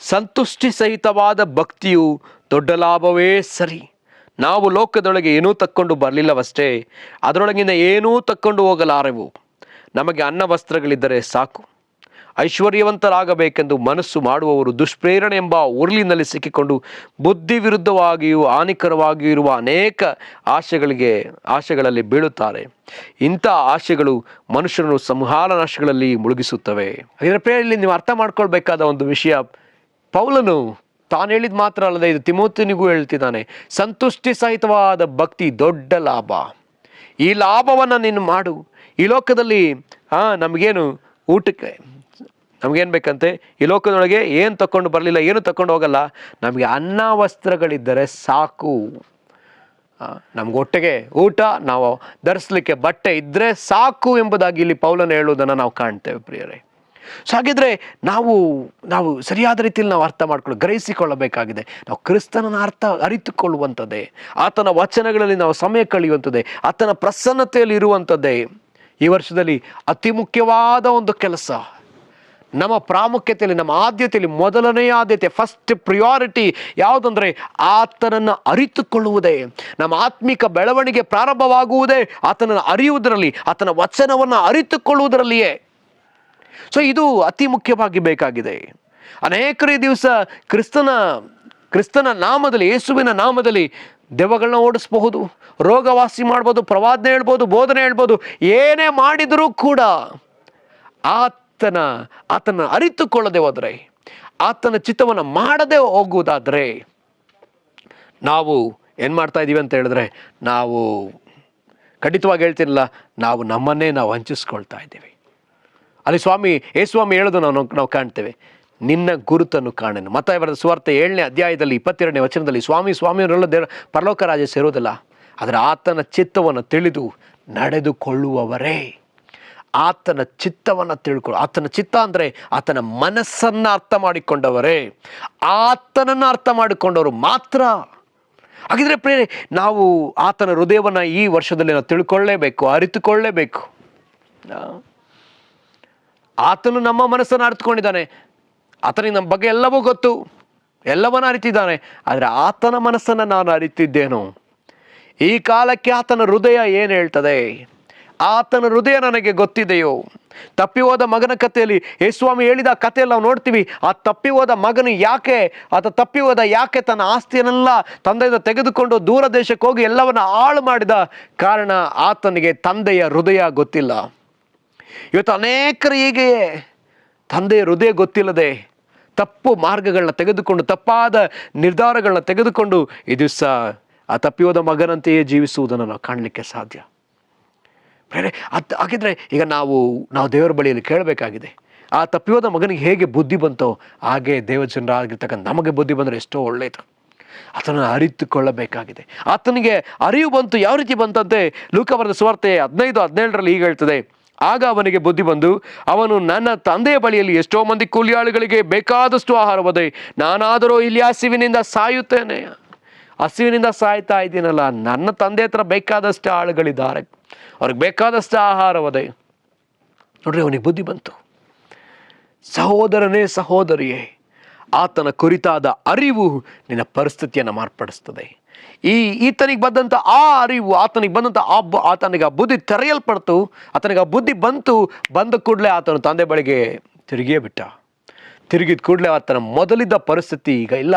ಸಂತುಷ್ಟಿ ಸಹಿತವಾದ ಭಕ್ತಿಯು ದೊಡ್ಡ ಲಾಭವೇ ಸರಿ. ನಾವು ಲೋಕದೊಳಗೆ ಏನೂ ತಕ್ಕೊಂಡು ಬರಲಿಲ್ಲವಷ್ಟೇ, ಅದರೊಳಗಿಂದ ಏನೂ ತಕ್ಕೊಂಡು ಹೋಗಲಾರೆವು. ನಮಗೆ ಅನ್ನ ವಸ್ತ್ರಗಳಿದ್ದರೆ ಸಾಕು. ಐಶ್ವರ್ಯವಂತರಾಗಬೇಕೆಂದು ಮನಸ್ಸು ಮಾಡುವವರು ದುಷ್ಪ್ರೇರಣೆ ಎಂಬ ಉರುಳಿನಲ್ಲಿ ಸಿಕ್ಕಿಕೊಂಡು ಬುದ್ಧಿ ವಿರುದ್ಧವಾಗಿಯೂ ಹಾನಿಕರವಾಗಿಯೂ ಇರುವ ಅನೇಕ ಆಶೆಗಳಲ್ಲಿ ಬೀಳುತ್ತಾರೆ. ಇಂಥ ಆಶೆಗಳು ಮನುಷ್ಯರನ್ನು ಸಂಹಾರನಾಶಗಳಲ್ಲಿ ಮುಳುಗಿಸುತ್ತವೆ. ಇದರ ಪ್ರೇರಣೆಯಲ್ಲಿ ನೀವು ಅರ್ಥ ಮಾಡ್ಕೊಳ್ಬೇಕಾದ ಒಂದು ವಿಷಯ, ಪೌಲನು ತಾನು ಹೇಳಿದ ಮಾತ್ರ ಅಲ್ಲದೆ ಇದು ತಿಮೋತಿನಿಗೂ ಹೇಳ್ತಿದ್ದಾನೆ. ಸಂತುಷ್ಟಿ ಸಹಿತವಾದ ಭಕ್ತಿ ದೊಡ್ಡ ಲಾಭ. ಈ ಲಾಭವನ್ನು ನೀನು ಮಾಡು. ಈ ಲೋಕದಲ್ಲಿ ನಮಗೇನು ಊಟಕ್ಕೆ ನಮಗೇನು ಬೇಕಂತೆ, ಈ ಲೋಕದೊಳಗೆ ಏನು ತಗೊಂಡು ಬರಲಿಲ್ಲ, ಏನು ತಗೊಂಡು ಹೋಗಲ್ಲ, ನಮಗೆ ಅನ್ನ ವಸ್ತ್ರಗಳಿದ್ದರೆ ಸಾಕು. ನಮ್ಗೆ ಹೊಟ್ಟೆಗೆ ಊಟ, ನಾವು ಧರಿಸ್ಲಿಕ್ಕೆ ಬಟ್ಟೆ ಇದ್ದರೆ ಸಾಕು ಎಂಬುದಾಗಿ ಇಲ್ಲಿ ಪೌಲನು ಹೇಳುವುದನ್ನು ನಾವು ಕಾಣ್ತೇವೆ ಪ್ರಿಯರೇ. ಸೊ ಹಾಗಿದ್ರೆ ನಾವು ಸರಿಯಾದ ರೀತಿಯಲ್ಲಿ ನಾವು ಅರ್ಥ ಗ್ರಹಿಸಿಕೊಳ್ಳಬೇಕಾಗಿದೆ. ನಾವು ಕ್ರಿಸ್ತನನ್ನು ಅರಿತುಕೊಳ್ಳುವಂಥದ್ದೇ, ಆತನ ವಚನಗಳಲ್ಲಿ ನಾವು ಸಮಯ ಕಳೆಯುವಂಥದ್ದೇ, ಆತನ ಪ್ರಸನ್ನತೆಯಲ್ಲಿ ಇರುವಂಥದ್ದೇ ಈ ವರ್ಷದಲ್ಲಿ ಅತಿ ಮುಖ್ಯವಾದ ಒಂದು ಕೆಲಸ. ನಮ್ಮ ಪ್ರಾಮುಖ್ಯತೆಯಲ್ಲಿ, ನಮ್ಮ ಆದ್ಯತೆಯಲ್ಲಿ ಮೊದಲನೆಯ ಆದ್ಯತೆ, ಫಸ್ಟ್ ಪ್ರಿಯಾರಿಟಿ ಯಾವುದಂದರೆ ಆತನನ್ನು ಅರಿತುಕೊಳ್ಳುವುದೇ. ನಮ್ಮ ಆತ್ಮಿಕ ಬೆಳವಣಿಗೆ ಪ್ರಾರಂಭವಾಗುವುದೇ ಆತನನ್ನು ಅರಿಯುವುದರಲ್ಲಿ, ಆತನ ವಚನವನ್ನು ಅರಿತುಕೊಳ್ಳುವುದರಲ್ಲಿಯೇ. ಸೊ ಇದು ಅತಿ ಮುಖ್ಯವಾಗಿ ಬೇಕಾಗಿದೆ. ಅನೇಕರು ಈ ದಿವಸ ಕ್ರಿಸ್ತನ ನಾಮದಲ್ಲಿ, ಯೇಸುವಿನ ನಾಮದಲ್ಲಿ ದೆವ್ವಗಳನ್ನ ಓಡಿಸಬಹುದು, ರೋಗವಾಸಿ ಮಾಡ್ಬೋದು, ಪ್ರವಾದನೆ ಹೇಳ್ಬೋದು, ಬೋಧನೆ ಹೇಳ್ಬೋದು, ಏನೇ ಮಾಡಿದರೂ ಕೂಡ ಆತನ ಅರಿತುಕೊಳ್ಳದೆ ಹೋದರೆ, ಆತನ ಚಿತ್ತವನ್ನು ಮಾಡದೆ ಹೋಗುವುದಾದರೆ ನಾವು ಏನು ಮಾಡ್ತಾ ಇದ್ದೀವಿ ಅಂತ ಹೇಳಿದ್ರೆ, ನಾವು ಖಂಡಿತವಾಗಿ ಹೇಳ್ತೀನಲ್ಲ, ನಾವು ನಮ್ಮನ್ನೇ ನಾವು ವಂಚಿಸ್ಕೊಳ್ತಾ ಇದ್ದೀವಿ. ಅಲ್ಲಿ ಯೇಸುಸ್ವಾಮಿ ಹೇಳೋದು ನಾವು ಕಾಣ್ತೇವೆ, ನಿನ್ನ ಗುರುತನ್ನು ಕಾಣೆನು. ಮತ್ತಾಯ ಬರೆದ ಸುವಾರ್ತೆ 7ನೇ ಅಧ್ಯಾಯದಲ್ಲಿ 22ನೇ ವಚನದಲ್ಲಿ ಸ್ವಾಮಿಯವರೆಲ್ಲ ಪರಲೋಕ ರಾಜ್ಯ ಸೇರೋದಿಲ್ಲ, ಆದರೆ ಆತನ ಚಿತ್ತವನ್ನು ತಿಳಿದು ನಡೆದುಕೊಳ್ಳುವವರೇ. ಆತನ ಚಿತ್ತವನ್ನು ಆತನ ಚಿತ್ತ ಅಂದರೆ ಆತನ ಮನಸ್ಸನ್ನು ಅರ್ಥ ಮಾಡಿಕೊಂಡವರೇ, ಆತನನ್ನು ಅರ್ಥ ಮಾಡಿಕೊಂಡವರು ಮಾತ್ರ. ಹಾಗಿದ್ರೆ ಪ್ರೇರೆ, ನಾವು ಆತನ ಹೃದಯವನ್ನು ಈ ವರ್ಷದಲ್ಲಿ ನಾವು ತಿಳ್ಕೊಳ್ಳೇಬೇಕು, ಅರಿತುಕೊಳ್ಳೇಬೇಕು. ಆತನು ನಮ್ಮ ಮನಸ್ಸನ್ನು ಅರಿತುಕೊಂಡಿದ್ದಾನೆ, ಆತನಿಗೆ ನಮ್ಮ ಬಗ್ಗೆ ಎಲ್ಲವೂ ಗೊತ್ತು, ಎಲ್ಲವನ್ನ ಅರಿತಿದ್ದಾನೆ. ಆದರೆ ಆತನ ಮನಸ್ಸನ್ನು ನಾನು ಅರಿತಿದ್ದೇನೋ? ಈ ಕಾಲಕ್ಕೆ ಆತನ ಹೃದಯ ಏನು ಹೇಳ್ತದೆ? ಆತನ ಹೃದಯ ನನಗೆ ಗೊತ್ತಿದೆಯೋ? ತಪ್ಪಿ ಹೋದ ಮಗನ ಕಥೆಯಲ್ಲಿ ಯೇಸುಸ್ವಾಮಿ ಹೇಳಿದ ಕಥೆಯಲ್ಲಿ ನಾವು ನೋಡ್ತೀವಿ, ಆ ತಪ್ಪಿ ಹೋದ ಮಗನು ಯಾಕೆ ತನ್ನ ಆಸ್ತಿಯನ್ನೆಲ್ಲ ತಂದೆಯಿಂದ ತೆಗೆದುಕೊಂಡು ದೂರ ದೇಶಕ್ಕೆ ಹೋಗಿ ಎಲ್ಲವನ್ನ ಹಾಳು ಮಾಡಿದ ಕಾರಣ ಆತನಿಗೆ ತಂದೆಯ ಹೃದಯ ಗೊತ್ತಿಲ್ಲ. ಇವತ್ತು ಅನೇಕರು ಹೀಗೆಯೇ, ತಂದೆಯ ಹೃದಯ ಗೊತ್ತಿಲ್ಲದೆ ತಪ್ಪು ಮಾರ್ಗಗಳನ್ನ ತೆಗೆದುಕೊಂಡು, ತಪ್ಪಾದ ನಿರ್ಧಾರಗಳನ್ನ ತೆಗೆದುಕೊಂಡು ಈ ದಿವಸ ಆ ತಪ್ಪಿ ಹೋದ ಮಗನಂತೆಯೇ ಜೀವಿಸುವುದನ್ನು ನಾವು ಕಾಣಲಿಕ್ಕೆ ಸಾಧ್ಯ. ಹಾಗಿದ್ರೆ ಈಗ ನಾವು ದೇವರ ಬಳಿಯಲ್ಲಿ ಕೇಳಬೇಕಾಗಿದೆ, ಆ ತಪ್ಪಿ ಹೋದ ಮಗನಿಗೆ ಹೇಗೆ ಬುದ್ಧಿ ಬಂತೋ ಹಾಗೆ ದೇವಜನರಾಗಿರ್ತಕ್ಕಂಥ ನಮಗೆ ಬುದ್ಧಿ ಬಂದರೆ ಎಷ್ಟೋ ಒಳ್ಳೆಯದು. ಆತನನ್ನು ಅರಿತುಕೊಳ್ಳಬೇಕಾಗಿದೆ. ಆತನಿಗೆ ಅರಿವು ಬಂತು. ಯಾವ ರೀತಿ ಬಂತಂತೆ? ಲೂಕ ಬರೆದ ಸುವಾರ್ತೆ 15:17 ಹೀಗೆ ಹೇಳ್ತದೆ, ಆಗ ಅವನಿಗೆ ಬುದ್ಧಿ ಬಂದು ಅವನು, ನನ್ನ ತಂದೆಯ ಬಳಿಯಲ್ಲಿ ಎಷ್ಟೋ ಮಂದಿ ಕೂಲಿಯಾಳುಗಳಿಗೆ ಬೇಕಾದಷ್ಟು ಆಹಾರವದೆ, ನಾನಾದರೂ ಇಲ್ಲಿ ಹಸಿವಿನಿಂದ ಸಾಯುತ್ತೇನೆ. ಹಸಿವಿನಿಂದ ಸಾಯ್ತಾ ಇದ್ದೀನಲ್ಲ, ನನ್ನ ತಂದೆ ಹತ್ರ ಬೇಕಾದಷ್ಟು ಆಳುಗಳಿದ್ದಾರೆ, ಅವ್ರಿಗೆ ಬೇಕಾದಷ್ಟು ಆಹಾರವದೆ. ನೋಡ್ರಿ, ಅವನಿಗೆ ಬುದ್ಧಿ ಬಂತು. ಸಹೋದರಿಯೇ, ಆತನ ಕುರಿತಾದ ಅರಿವು ನಿನ್ನ ಪರಿಸ್ಥಿತಿಯನ್ನು ಮಾರ್ಪಡಿಸ್ತದೆ. ಈತನಿಗೆ ಬಂದಂಥ ಆ ಅರಿವು, ಆತನಿಗೆ ಬಂದಂಥ ಆತನಿಗೆ ಆ ಬುದ್ಧಿ ತೆರೆಯಲ್ಪಡ್ತು. ಆತನಿಗೆ ಆ ಬುದ್ಧಿ ಬಂದ ಕೂಡಲೇ ಆತನು ತಂದೆ ಬಳಿಗೆ ತಿರುಗಿಯೇ ಬಿಟ್ಟ. ತಿರುಗಿದ ಕೂಡಲೇ ಆತನ ಮೊದಲಿದ್ದ ಪರಿಸ್ಥಿತಿ ಈಗ ಇಲ್ಲ.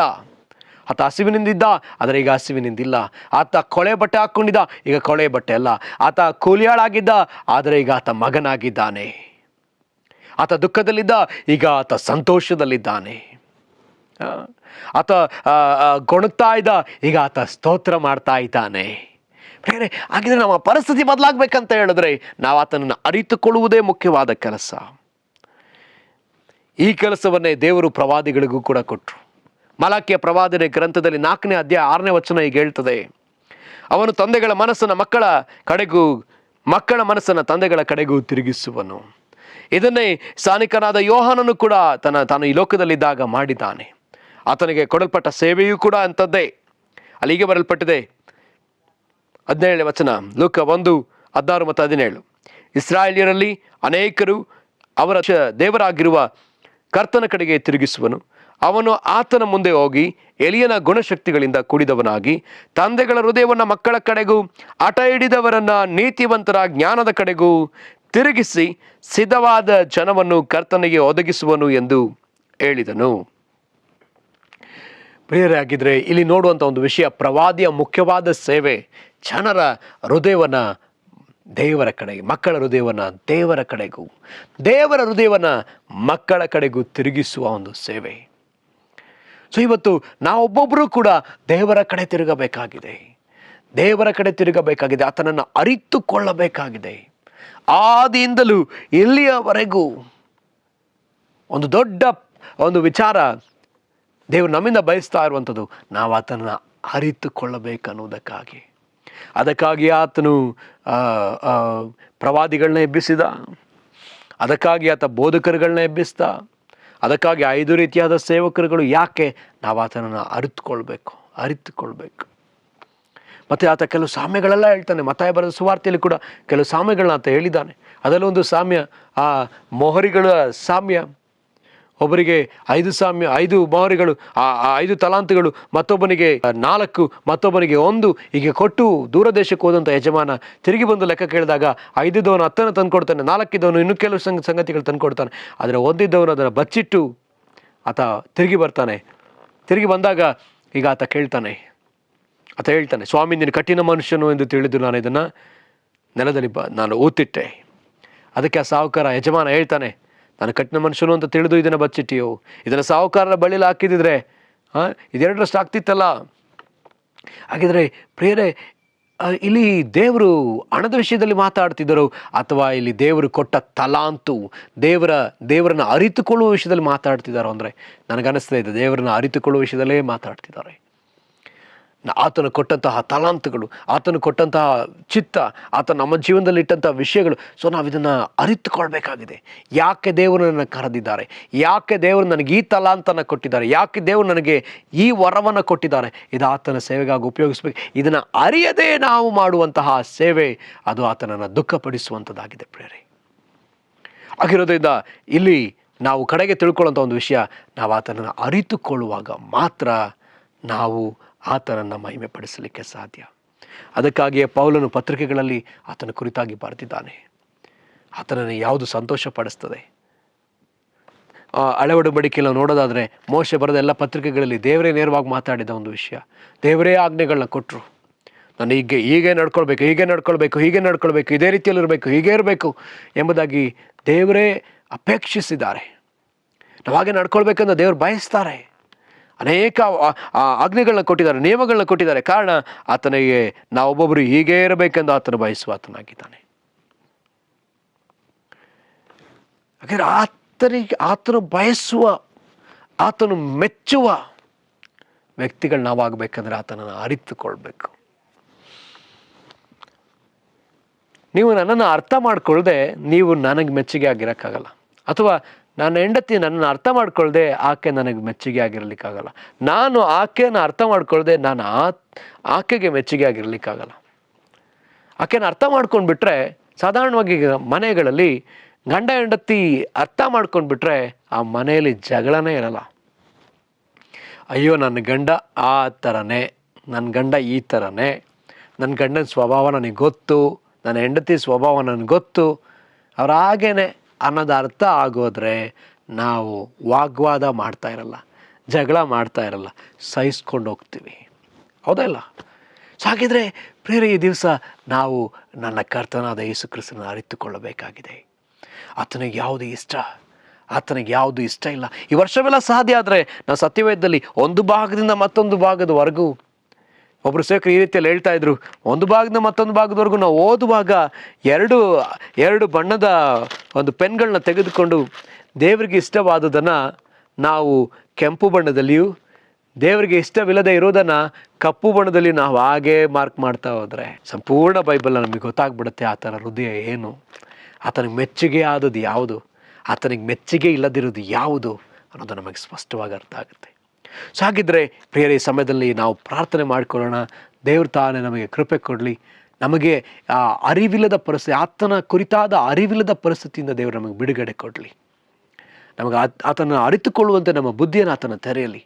ಆತ ಹಸಿವಿನಿಂದಿದ್ದ, ಆದರೆ ಈಗ ಹಸಿವಿನಿಂದಿಲ್ಲ. ಆತ ಕೊಳೆ ಬಟ್ಟೆ ಹಾಕ್ಕೊಂಡಿದ್ದ, ಈಗ ಕೊಳೆ ಬಟ್ಟೆ ಅಲ್ಲ. ಆತ ಕೂಲಿಯಾಳಾಗಿದ್ದ, ಆದರೆ ಈಗ ಆತ ಮಗನಾಗಿದ್ದಾನೆ. ಆತ ದುಃಖದಲ್ಲಿದ್ದ, ಈಗ ಆತ ಸಂತೋಷದಲ್ಲಿದ್ದಾನೆ. ಆತ ಗೊಣಗ್ತಾ ಇದ್ದ, ಈಗ ಆತ ಸ್ತೋತ್ರ ಮಾಡ್ತಾ ಇದ್ದಾನೆ. ಹಾಗಿದ್ರೆ ನಮ್ಮ ಪರಿಸ್ಥಿತಿ ಬದಲಾಗಬೇಕಂತ ಹೇಳಿದ್ರೆ ನಾವು ಆತನನ್ನು ಅರಿತುಕೊಳ್ಳುವುದೇ ಮುಖ್ಯವಾದ ಕೆಲಸ. ಈ ಕೆಲಸವನ್ನೇ ದೇವರು ಪ್ರವಾದಿಗಳಿಗೂ ಕೂಡ ಕೊಟ್ಟರು. ಮಲಾಕಿಯ ಪ್ರವಾದನೆ ಗ್ರಂಥದಲ್ಲಿ 4ನೇ ಅಧ್ಯಾಯ 6ನೇ ವಚನ ಈಗ ಹೇಳ್ತದೆ, ಅವನು ತಂದೆಗಳ ಮನಸ್ಸನ್ನು ಮಕ್ಕಳ ಕಡೆಗೂ, ಮಕ್ಕಳ ಮನಸ್ಸನ್ನು ತಂದೆಗಳ ಕಡೆಗೂ ತಿರುಗಿಸುವನು. ಇದನ್ನೇ ಸಾನಿಕನಾದ ಯೋಹಾನನು ಕೂಡ ತಾನು ಈ ಲೋಕದಲ್ಲಿದ್ದಾಗ ಮಾಡಿದ್ದಾನೆ. ಆತನಿಗೆ ಕೊಡಲ್ಪಟ್ಟ ಸೇವೆಯೂ ಕೂಡ ಅಂಥದ್ದೇ. ಅಲ್ಲಿಗೆ ಬರಲ್ಪಟ್ಟಿದೆ 17ನೇ ವಚನ, ಲೂಕ 1:16 ಮತ್ತು 17. ಇಸ್ರಾಯೇಲ್ಯರಲ್ಲಿ ಅನೇಕರು ಅವರ ದೇವರಾಗಿರುವ ಕರ್ತನ ಕಡೆಗೆ ತಿರುಗಿಸುವನು. ಅವನು ಆತನ ಮುಂದೆ ಹೋಗಿ ಎಲಿಯನ ಗುಣಶಕ್ತಿಗಳಿಂದ ಕೂಡಿದವನಾಗಿ ತಂದೆಗಳ ಹೃದಯವನ್ನು ಮಕ್ಕಳ ಕಡೆಗೂ, ಹಠ ಹಿಡಿದವರನ್ನ ನೀತಿವಂತರ ಜ್ಞಾನದ ಕಡೆಗೂ ತಿರುಗಿಸಿ ಸಿದ್ಧವಾದ ಜನವನ್ನು ಕರ್ತನಿಗೆ ಒದಗಿಸುವನು ಎಂದು ಹೇಳಿದನು. ಪ್ರಿಯರೇ, ಆಗಿದ್ರೆ ಇಲ್ಲಿ ನೋಡುವಂಥ ಒಂದು ವಿಷಯ, ಪ್ರವಾದಿಯ ಮುಖ್ಯವಾದ ಸೇವೆ ಜನರ ಹೃದಯವನ್ನು ದೇವರ ಕಡೆಗೆ, ಮಕ್ಕಳ ಹೃದಯವನ್ನು ದೇವರ ಕಡೆಗೂ, ದೇವರ ಹೃದಯವನ್ನು ಮಕ್ಕಳ ಕಡೆಗೂ ತಿರುಗಿಸುವ ಒಂದು ಸೇವೆ. ಸೊ ಇವತ್ತು ನಾವೊಬ್ಬೊಬ್ಬರೂ ಕೂಡ ದೇವರ ಕಡೆ ತಿರುಗಬೇಕಾಗಿದೆ. ದೇವರ ಕಡೆ ತಿರುಗಬೇಕಾಗಿದೆ. ಆತನನ್ನು ಅರಿತುಕೊಳ್ಳಬೇಕಾಗಿದೆ. ಆದಿಯಿಂದಲೂ ಇಲ್ಲಿಯವರೆಗೂ ಒಂದು ದೊಡ್ಡ ಒಂದು ವಿಚಾರ ದೇವರು ನಮ್ಮಿಂದ ಬಯಸ್ತಾ ಇರುವಂಥದ್ದು, ನಾವು ಆತನನ್ನು ಅರಿತುಕೊಳ್ಳಬೇಕನ್ನುವುದಕ್ಕಾಗಿ. ಅದಕ್ಕಾಗಿ ಆತನು ಪ್ರವಾದಿಗಳನ್ನ ಎಬ್ಬಿಸಿದ, ಅದಕ್ಕಾಗಿ ಆತ ಬೋಧಕರುಗಳನ್ನ ಎಬ್ಬಿಸಿದ, ಅದಕ್ಕಾಗಿ 5 ರೀತಿಯಾದ ಸೇವಕರುಗಳು. ಯಾಕೆ? ನಾವು ಆತನನ್ನು ಅರಿತುಕೊಳ್ಬೇಕು. ಮತ್ತು ಆತ ಕೆಲವು ಸಾಮ್ಯಗಳೆಲ್ಲ ಹೇಳ್ತಾನೆ. ಮತ್ತಾಯ ಬರೆದ ಸುವಾರ್ತೆಯಲ್ಲಿ ಕೂಡ ಕೆಲವು ಸಾಮ್ಯಗಳನ್ನ ಆತ ಹೇಳಿದ್ದಾನೆ. ಅದರಲ್ಲೊಂದು ಸಾಮ್ಯ, ಆ ಮೊಹರಿಗಳ ಸಾಮ್ಯ. ಒಬ್ಬರಿಗೆ 5 ಮೊಹರಿಗಳು, 5 ತಲಾಂತುಗಳು, ಮತ್ತೊಬ್ಬನಿಗೆ 4, ಮತ್ತೊಬ್ಬನಿಗೆ 1 ಹೀಗೆ ಕೊಟ್ಟು ದೂರ ದೇಶಕ್ಕೆ ಹೋದಂಥ ಯಜಮಾನ ತಿರುಗಿ ಬಂದು ಲೆಕ್ಕ ಕೇಳಿದಾಗ 5ದವನು 10 ತಂದು ಕೊಡ್ತಾನೆ, 4ದವನು ಇನ್ನೂ ಕೆಲವು ಸಂಗತಿಗಳು ತಂದು ಕೊಡ್ತಾನೆ. ಆದರೆ 1ದವನು ಅದನ್ನು ಬಚ್ಚಿಟ್ಟು ಆತ ತಿರುಗಿ ಬರ್ತಾನೆ. ತಿರುಗಿ ಬಂದಾಗ ಈಗ ಆತ ಹೇಳ್ತಾನೆ, ಸ್ವಾಮಿ ನೀನು ಕಠಿಣ ಮನುಷ್ಯನು ಎಂದು ತಿಳಿದು ನಾನು ಇದನ್ನು ನೆಲದಲ್ಲಿ ನಾನು ಊತಿಟ್ಟೆ. ಅದಕ್ಕೆ ಆ ಸಾಹುಕಾರ ಯಜಮಾನ ಹೇಳ್ತಾನೆ, ನಾನು ಕಠಿಣ ಮನುಷ್ಯನು ಅಂತ ತಿಳಿದು ಇದನ್ನು ಬಚ್ಚಿಟ್ಟಿಯೋ, ಇದನ್ನು ಸಾಹುಕಾರರ ಬಳಿಯಲ್ಲಿ ಹಾಕಿದಿದ್ರೆ ಇದೆರಡರಷ್ಟು ಆಗ್ತಿತ್ತಲ್ಲ. ಹಾಗಿದ್ರೆ ಪ್ರಿಯರೇ, ಇಲ್ಲಿ ದೇವರು ಹಣದ ವಿಷಯದಲ್ಲಿ ಮಾತಾಡ್ತಿದ್ದರು, ಅಥವಾ ಇಲ್ಲಿ ದೇವರು ಕೊಟ್ಟ ತಲಾಂತು, ದೇವರನ್ನು ಅರಿತುಕೊಳ್ಳುವ ವಿಷಯದಲ್ಲಿ ಮಾತಾಡ್ತಿದ್ದಾರೋ ಅಂದರೆ ನನಗನ್ನಿಸ್ತಾ ಇದೆ ದೇವರನ್ನು ಅರಿತುಕೊಳ್ಳುವ ವಿಷಯದಲ್ಲೇ ಮಾತಾಡ್ತಿದ್ದಾರೆ. ಆತನು ಕೊಟ್ಟಂತಹ ತಲಾಂತುಗಳು, ಆತನು ಕೊಟ್ಟಂತಹ ಚಿತ್ತ, ಆತ ನಮ್ಮ ಜೀವನದಲ್ಲಿ ಇಟ್ಟಂತಹ ವಿಷಯಗಳು. ಸೊ ನಾವು ಇದನ್ನು ಅರಿತುಕೊಳ್ಬೇಕಾಗಿದೆ. ಯಾಕೆ ದೇವರು ನನ್ನ ಕರೆದಿದ್ದಾರೆ? ಯಾಕೆ ದೇವರು ನನಗೆ ಈ ತಲಾಂತನ ಕೊಟ್ಟಿದ್ದಾರೆ? ಯಾಕೆ ದೇವರು ನನಗೆ ಈ ವರವನ್ನು ಕೊಟ್ಟಿದ್ದಾರೆ? ಇದು ಆತನ ಸೇವೆಗಾಗಿ ಉಪಯೋಗಿಸ್ಬೇಕು. ಇದನ್ನು ಅರಿಯದೇ ನಾವು ಮಾಡುವಂತಹ ಸೇವೆ ಅದು ಆತನನ್ನು ದುಃಖಪಡಿಸುವಂಥದ್ದಾಗಿದೆ ಪ್ರಿಯರೇ. ಆಗಿರೋದ್ರಿಂದ ಇಲ್ಲಿ ನಾವು ಕಡೆಗೆ ತಿಳ್ಕೊಳ್ಳುವಂಥ ಒಂದು ವಿಷಯ, ನಾವು ಆತನನ್ನು ಅರಿತುಕೊಳ್ಳುವಾಗ ಮಾತ್ರ ನಾವು ಆತನನ್ನು ಮಹಿಮೆ ಪಡಿಸಲಿಕ್ಕೆ ಸಾಧ್ಯ. ಅದಕ್ಕಾಗಿಯೇ ಪೌಲನು ಪತ್ರಿಕೆಗಳಲ್ಲಿ ಆತನ ಕುರಿತಾಗಿ ಬರೆದಿದ್ದಾನೆ. ಆತನನ್ನು ಯಾವುದು ಸಂತೋಷ ಪಡಿಸ್ತದೆ? ಹಳೆ ಒಡಂಬಡಿಕೆಯಲ್ಲಿ ನೋಡೋದಾದರೆ ಮೋಶೆ ಬರೆದ ಎಲ್ಲ ಪತ್ರಿಕೆಗಳಲ್ಲಿ ದೇವರೇ ನೇರವಾಗಿ ಮಾತಾಡಿದ ಒಂದು ವಿಷಯ. ದೇವರೇ ಆಜ್ಞೆಗಳನ್ನ ಕೊಟ್ಟರು. ನಾನು ಹೀಗೆ ನಡ್ಕೊಳ್ಬೇಕು, ಇದೇ ರೀತಿಯಲ್ಲಿರಬೇಕು, ಹೀಗೆ ಇರಬೇಕು ಎಂಬುದಾಗಿ ದೇವರೇ ಅಪೇಕ್ಷಿಸಿದ್ದಾರೆ. ನಾವು ಹಾಗೆ ನಡ್ಕೊಳ್ಬೇಕಂದ್ರೆ ದೇವರು ಬಯಸ್ತಾರೆ. ಅನೇಕ ಆಜ್ಞೆಗಳನ್ನ ಕೊಟ್ಟಿದ್ದಾರೆ, ನಿಯಮಗಳನ್ನ ಕೊಟ್ಟಿದ್ದಾರೆ. ಕಾರಣ ಆತನಿಗೆ ನಾವೊಬ್ಬೊಬ್ಬರು ಹೀಗೆ ಇರಬೇಕೆಂದು ಆತನು ಬಯಸುವ ಆತನಾಗಿದ್ದಾನೆ. ಹಾಗಾದ್ರೆ ಆತನು ಬಯಸುವ, ಆತನು ಮೆಚ್ಚುವ ವ್ಯಕ್ತಿಗಳು ನಾವಾಗಬೇಕಂದ್ರೆ ಆತನನ್ನು ಅರಿತುಕೊಳ್ಬೇಕು. ನೀವು ನನ್ನನ್ನು ಅರ್ಥ ಮಾಡ್ಕೊಳ್ಳದೆ ನೀವು ನನಗೆ ಮೆಚ್ಚುಗೆ ಆಗಿರೋಕ್ಕಾಗಲ್ಲ, ಅಥವಾ ನನ್ನ ಹೆಂಡತಿ ನನ್ನನ್ನು ಅರ್ಥ ಮಾಡ್ಕೊಳ್ದೆ ಆಕೆ ನನಗೆ ಮೆಚ್ಚುಗೆ ಆಗಿರ್ಲಿಕ್ಕಾಗಲ್ಲ. ನಾನು ಆಕೆಯನ್ನು ಅರ್ಥ ಮಾಡ್ಕೊಳ್ದೆ ನಾನು ಆಕೆಗೆ ಮೆಚ್ಚುಗೆ ಆಗಿರ್ಲಿಕ್ಕಾಗಲ್ಲ. ಆಕೆನ ಅರ್ಥ ಮಾಡ್ಕೊಂಡ್ಬಿಟ್ರೆ, ಸಾಧಾರಣವಾಗಿ ಮನೆಗಳಲ್ಲಿ ಗಂಡ ಹೆಂಡತಿ ಅರ್ಥ ಮಾಡ್ಕೊಂಡ್ಬಿಟ್ರೆ ಆ ಮನೆಯಲ್ಲಿ ಜಗಳನೇ ಇರಲ್ಲ. ಅಯ್ಯೋ ನನ್ನ ಗಂಡ ಆ ಥರನೇ, ನನ್ನ ಗಂಡ ಈ ಥರನೇ, ನನ್ನ ಗಂಡನ ಸ್ವಭಾವ ನನಗೆ ಗೊತ್ತು, ನನ್ನ ಹೆಂಡತಿ ಸ್ವಭಾವ ನನಗೆ ಗೊತ್ತು, ಅವ್ರು ಹಾಗೇನೆ ಅನ್ನೋದು ಅರ್ಥ ಆಗೋದ್ರೆ ನಾವು ವಾಗ್ವಾದ ಮಾಡ್ತಾ ಇರಲ್ಲ, ಜಗಳ ಮಾಡ್ತಾ ಇರಲ್ಲ, ಸಹಿಸ್ಕೊಂಡು ಹೋಗ್ತೀವಿ. ಹೌದಾ ಇಲ್ಲ? ಸೊ ಹಾಗಿದ್ರೆ ಪ್ರಿಯರೇ, ಈ ದಿವಸ ನಾವು ನನ್ನ ಕರ್ತನಾದ ಯೇಸು ಕ್ರಿಸ್ತನ ಅರಿತುಕೊಳ್ಳಬೇಕಾಗಿದೆ. ಆತನಿಗೆ ಯಾವುದು ಇಷ್ಟ, ಆತನಿಗೆ ಯಾವುದು ಇಷ್ಟ ಇಲ್ಲ. ಈ ವರ್ಷವೆಲ್ಲ ಸಾಧ್ಯ ಆದರೆ ನಾವು ಸತ್ಯವೇದದಲ್ಲಿ ಒಂದು ಭಾಗದಿಂದ ಮತ್ತೊಂದು ಭಾಗದವರೆಗೂ, ಒಬ್ಬರು ಸೇವಕರು ಈ ರೀತಿಯಲ್ಲಿ ಹೇಳ್ತಾ ಇದ್ರು, ಒಂದು ಭಾಗದಿಂದ ಮತ್ತೊಂದು ಭಾಗದವರೆಗೂ ನಾವು ಓದುವಾಗ ಎರಡು ಬಣ್ಣದ ಒಂದು ಪೆನ್ಗಳನ್ನ ತೆಗೆದುಕೊಂಡು ದೇವರಿಗೆ ಇಷ್ಟವಾದುದನ್ನು ನಾವು ಕೆಂಪು ಬಣ್ಣದಲ್ಲಿಯೂ, ದೇವರಿಗೆ ಇಷ್ಟವಿಲ್ಲದೆ ಇರೋದನ್ನು ಕಪ್ಪು ಬಣ್ಣದಲ್ಲಿ ನಾವು ಹಾಗೇ ಮಾರ್ಕ್ ಮಾಡ್ತಾ ಹೋದರೆ ಸಂಪೂರ್ಣ ಬೈಬಲ್ ನಮಗೆ ಗೊತ್ತಾಗ್ಬಿಡುತ್ತೆ ಆತನ ಹೃದಯ ಏನು, ಆತನಿಗೆ ಮೆಚ್ಚುಗೆ ಆದದ್ದು ಯಾವುದು, ಆತನಿಗೆ ಮೆಚ್ಚುಗೆ ಇಲ್ಲದಿರೋದು ಯಾವುದು ಅನ್ನೋದು ನಮಗೆ ಸ್ಪಷ್ಟವಾಗಿ ಅರ್ಥ ಆಗುತ್ತೆ. ಸೊ ಹಾಗಿದ್ದರೆ ಪ್ರಿಯರೇ, ಈ ಸಮಯದಲ್ಲಿ ನಾವು ಪ್ರಾರ್ಥನೆ ಮಾಡಿಕೊಳ್ಳೋಣ. ದೇವ್ರು ತಾನೇ ನಮಗೆ ಕೃಪೆ ಕೊಡಲಿ. ನಮಗೆ ಅರಿವಿಲ್ಲದ ಪರಿಸ್ಥಿತಿ, ಆತನ ಕುರಿತಾದ ಅರಿವಿಲ್ಲದ ಪರಿಸ್ಥಿತಿಯಿಂದ ದೇವರು ನಮಗೆ ಬಿಡುಗಡೆ ಕೊಡಲಿ. ನಮಗೆ ಆತನ ಅರಿತುಕೊಳ್ಳುವಂತೆ ನಮ್ಮ ಬುದ್ಧಿಯನ್ನು ಆತನ ತೆರೆಯಲಿ.